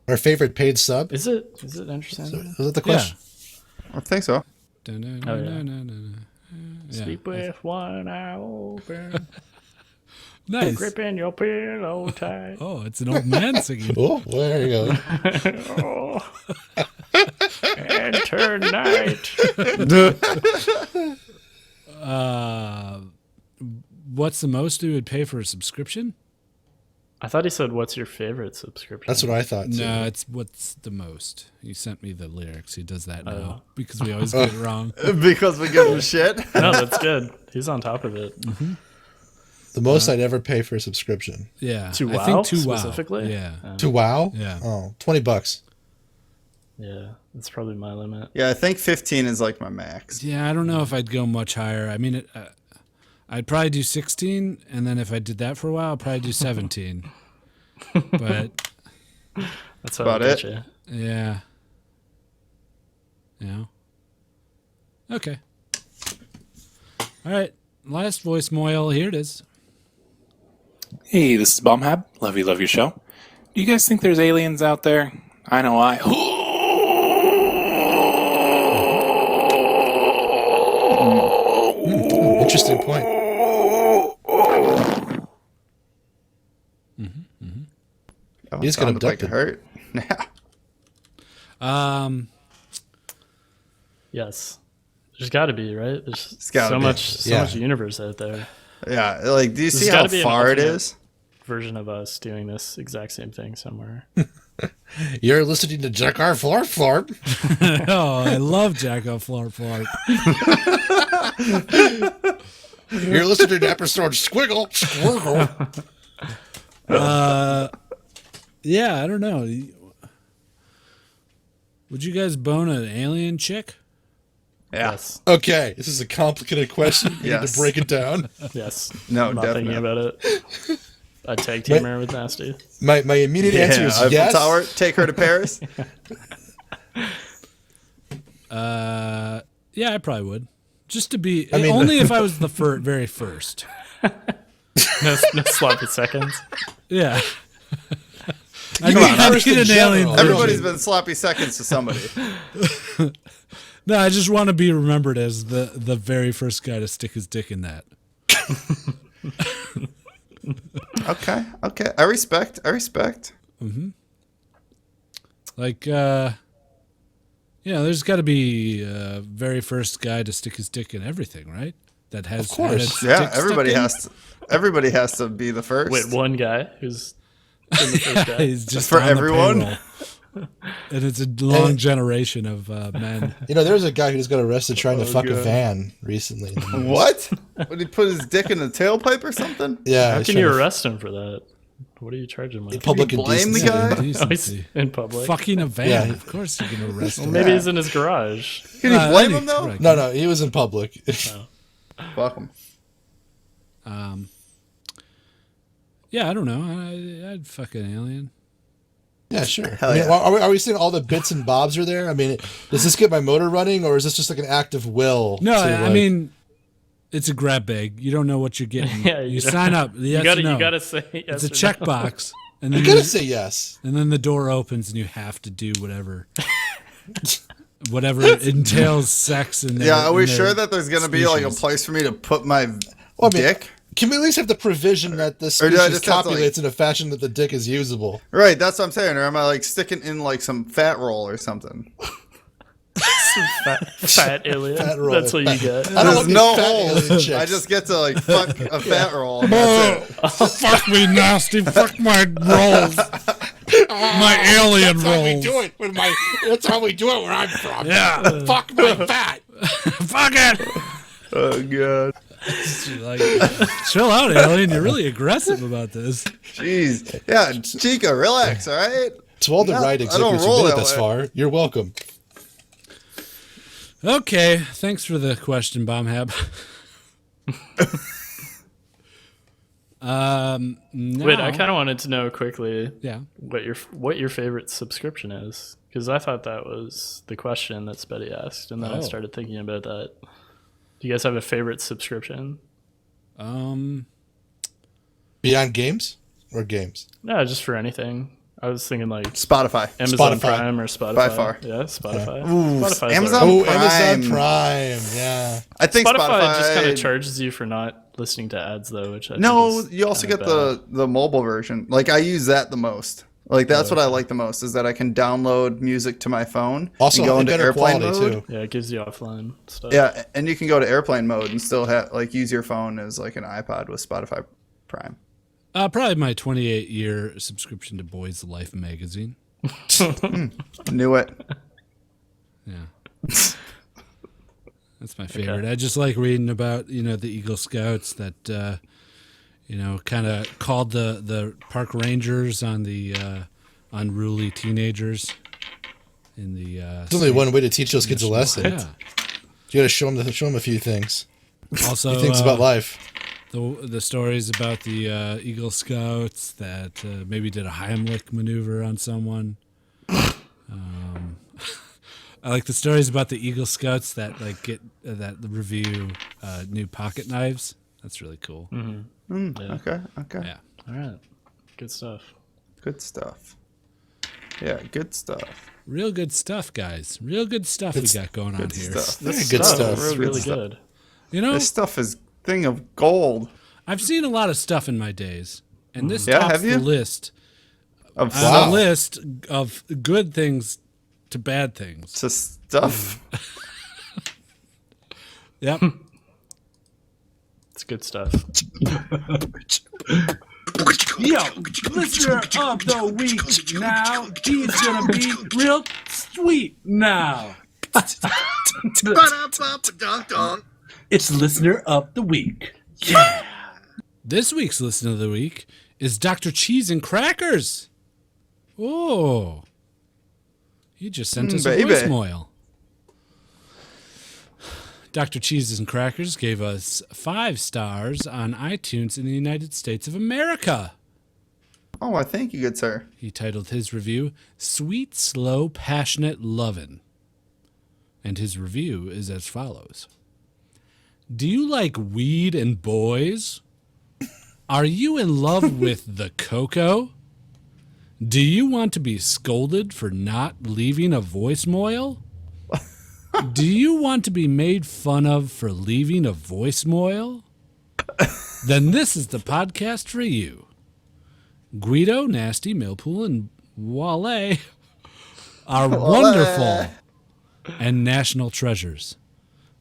Our favorite paid sub? Is it Enter Sandman? Was that the question? I think so. Sleep with one eye open. Nice. Gripping your pillow tight. Oh, it's an old man singing. Oh, there you go. Enter night. What's the most you would pay for a subscription? I thought he said, "What's your favorite subscription?" That's what I thought, too. No, it's what's the most. He sent me the lyrics. He does that now because we always get it wrong. Because we give him shit? No, that's good. He's on top of it. Mm-hmm. The most I'd ever pay for a subscription. Yeah. To I WoW think to WoW. specifically? Yeah. To WoW? Yeah. Oh, $20. Yeah, that's probably my limit. Yeah, I think 15 is like my max. Yeah, I don't know if I'd go much higher. I mean, I'd probably do 16, and then if I did that for a while, I'd probably do 17. But that's how about I it. get you. Yeah. Yeah. Okay. All right, last voicemail. Here it is. Hey, this is Bombhab. Love your show. Do you guys think there's aliens out there? I know I. Interesting point. He's gonna like it hurt. Yeah. Yes. There's got to be, right? There's gotta so be. much universe out there. Yeah, like, do you There's see how gotta be an far it alternate is? version of us doing this exact same thing somewhere. You're listening to Jack R. Flarp Flarp. Oh, I love Jack O' Flarp Flarp. You're listening to episode Squiggle Squirgle. Yeah, I don't know. Would you guys bone an alien chick? Yes. Okay, this is a complicated question. You need Yes. to break it down. Yes. No, I'm not definitely. thinking about it. A tag teamer with Nasty. My immediate answer is Eiffel yes. Tower, take her to Paris. Yeah, I probably would. Just to be, I mean- only if I was the very first. No sloppy seconds. Yeah. Come on, I first need in an general. alien. Everybody's been sloppy seconds to somebody. No, I just want to be remembered as the very first guy to stick his dick in that. Okay. I respect. Like, there's got to be a very first guy to stick his dick in everything, right? That has, Of course. had its Yeah, dick everybody stuck in? has to. Everybody has to be the first. Wait, one guy who's been the first guy. He's just For on the everyone? payroll. And it's a long generation of men. You know, there was a guy who just got arrested trying to fuck a God. van recently. What? Would he put his dick in the tailpipe or something? Yeah. How he's can trying you to- arrest him for that? What are you charging him with? Public blame the indecency. guy? Oh, he's Decency. in public. Fucking a van. Yeah. Of course you can arrest Well, him. maybe he's in his garage. Can you blame him though? Correct. No, he was in public. Fuck him. Yeah, I don't know. I'd fuck an alien. Yeah, sure. Hell I mean, yeah. are we saying all the bits and bobs are there? I mean, does this get my motor running, or is this just like an act of will? No, to, I like- mean, it's a grab bag. You don't know what you're getting. Yeah, you don't- sign up. Yes or no. You gotta say It's yes. a or no. checkbox. And then you gotta say yes. And then the door opens and you have to do whatever. Whatever entails sex in there. Yeah, are we sure that there's gonna be like a species. place for me to put my Well, I mean, dick? Can we at least have the provision that the Or do I species just have to, like- copulates in a fashion that the dick is usable? Right, that's what I'm saying. Or am I like sticking in like some fat roll or something? Fat alien. Fat roll. That's what you get. I don't There's want no these fat alien holes. chicks. I just get to like fuck a fat roll. And that's it. Fuck me nasty. Fuck my rolls. My alien That's how we rolls. do it. That's how we do it where I'm from. Yeah. Fuck my fat. Fuck it. Oh god. Like, chill out, alien. You're really aggressive about this. Jeez. Yeah, Chica, relax, all right? To all the No, right I don't executives who roll made it that this way. far, you're welcome. Okay. Thanks for the question, Bombhab. Now, Wait, I kind of wanted to know quickly. Yeah. What your favorite subscription is, because I thought that was the question that Spetty asked, and then I Oh. started thinking about that. Do you guys have a favorite subscription? Beyond games or games? No, just for anything. I was thinking like Spotify. Amazon Spotify. Prime or Spotify. By far. Yeah, Spotify. Ooh, Spotify's Amazon alright. Oh, Amazon Prime. Prime. Yeah. I think Spotify just kind Spotify- of charges you for not listening to ads, though. Which I No, think is you also kinda get the mobile version. Like I use that the most. Like that's what I like the most is that I can download music to my phone Also, and go into better airplane quality mode. too. bad. Yeah, it gives you offline stuff. Yeah, and you can go to airplane mode and still have like use your phone as like an iPod with Spotify Prime. probably my 28-year subscription to Boys Life magazine. Knew it. Yeah. That's my favorite. I just like reading about, the Eagle Scouts that, kind of called the park rangers on the unruly teenagers in the. There's only one way to teach those kids a lesson. Yeah. You got to show them a few things. Also, A few things about life. The stories about the Eagle Scouts that maybe did a Heimlich maneuver on someone. I like the stories about the Eagle Scouts that get that review new pocket knives. That's really cool. Mm-hmm. Yeah. Okay. Yeah. All right. Good stuff. Good stuff. Yeah, good stuff. Real good stuff, guys. Real good stuff we got going on here. This good stuff. is really good. You know, this stuff is thing of gold. I've seen a lot of stuff in my days, and this Yeah, tops have you? the list. Of The list of good things to bad things. To stuff. Yep. It's good stuff. Yo, listener of the week now. He's gonna be real sweet now. It's listener of the week. Yeah. This week's listener of the week is DrCheese&Crackers. Oh. He just sent us a baby. voicemail. Dr. Cheeses&Crackers gave us 5 stars on iTunes in the United States of America. Oh, I thank you, good sir. He titled his review, Sweet, Slow, Passionate Lovin'. And his review is as follows. Do you like weed and boys? Are you in love with the cocoa? Do you want to be scolded for not leaving a voicemail? Do you want to be made fun of for leaving a voicemail? Then this is the podcast for you. Guido, Nasty, Millpool, and Wale are wonderful and national treasures.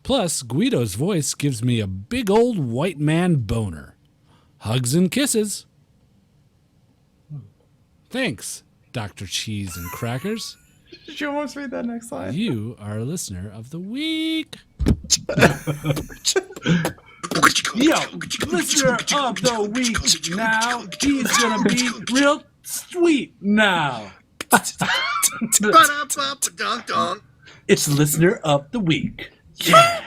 Plus, Guido's voice gives me a big old white man boner. Hugs and kisses. Thanks, Dr. Cheese&Crackers. Did you almost read that next line? You are a listener of the week. Yo, listener of the week now. He's gonna be real sweet now. It's listener of the week. Yeah.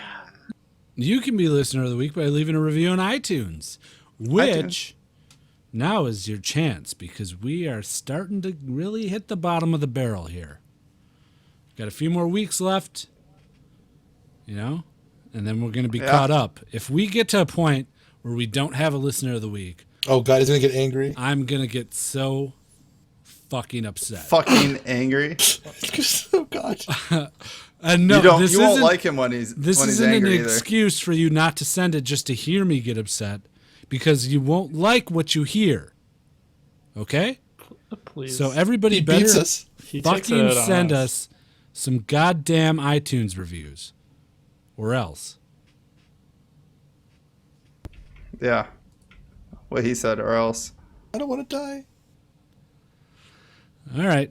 You can be listener of the week by leaving a review on iTunes, which now is your chance because we are starting to really hit the bottom of the barrel here. Got a few more weeks left, and then we're going to be caught up. If we get to a point where we don't have a listener of the week, oh God, he's gonna get angry. I'm gonna get so fucking upset. Fucking angry. Oh God. And no, you won't like him when he's isn't angry an excuse for you not to send it just to hear me get upset, because you won't like what you hear. Okay? Please. So everybody He better beats us. fucking send us some goddamn iTunes reviews, or else. Yeah. What he said, or else. I don't want to die. All right.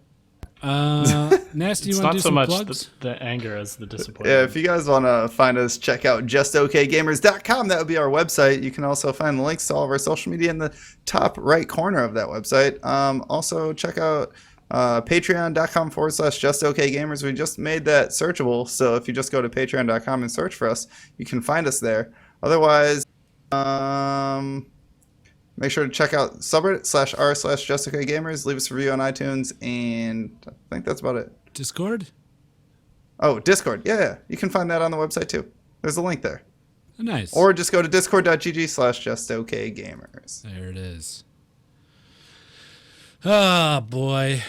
Nasty, you It's want to do not so some much plugs? the anger as the disappointment. Yeah, if you guys want to find us, check out justokgamers.com. That would be our website. You can also find the links to all of our social media in the top right corner of that website. Also, check out patreon.com/justokgamers. We just made that searchable, so if you just go to patreon.com and search for us, you can find us there. Otherwise, make sure to check out Subreddit /r/justokgamers. Leave us a review on iTunes, and I think that's about it. Discord? Oh, Discord. Yeah. You can find that on the website too. There's a link there. Nice. Or just go to discord.gg/justokgamers. There it is. Oh, boy.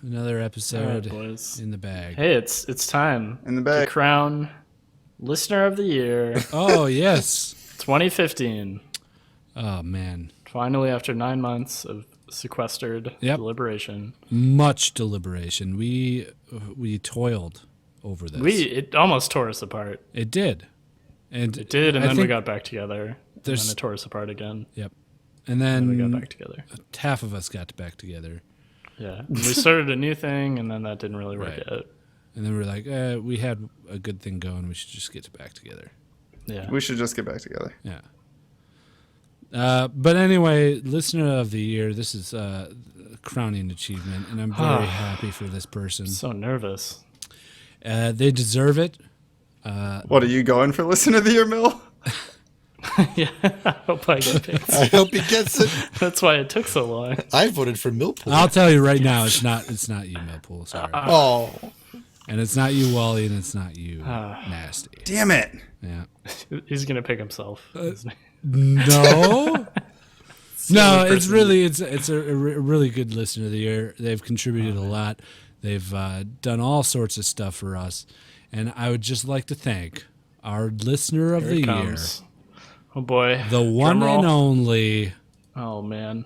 Another episode in the bag. Hey, it's time. In the bag. To crown Listener of the Year. Oh, yes. 2015. Oh, man. Finally, after 9 months of sequestered deliberation. Much deliberation. We toiled over this. It almost tore us apart. It did. And it did, and then we got back together. And then it tore us apart again. Yep. And then we got back together. Half of us got back together. Yeah. We started a new thing, and then that didn't really work out. And then we were like, we had a good thing going. We should just get back together. Yeah. We should just get back together. Yeah. But anyway, Listener of the Year, this is a crowning achievement, and I'm very happy for this person. So nervous. They deserve it. What, are you going for Listener of the Year, Mill? Yeah, I hope I get picked. I hope he gets it. That's why it took so long. I voted for Millpool. I'll tell you right now, it's not you, Millpool. Sorry. Oh. And it's not you, Wally, and it's not you, Nasty. Damn it. Yeah. He's gonna pick himself. No. No, it's a really good listener of the year. They've contributed a lot. They've done all sorts of stuff for us. And I would just like to thank our listener of the year. Oh boy. The one and only. Oh man.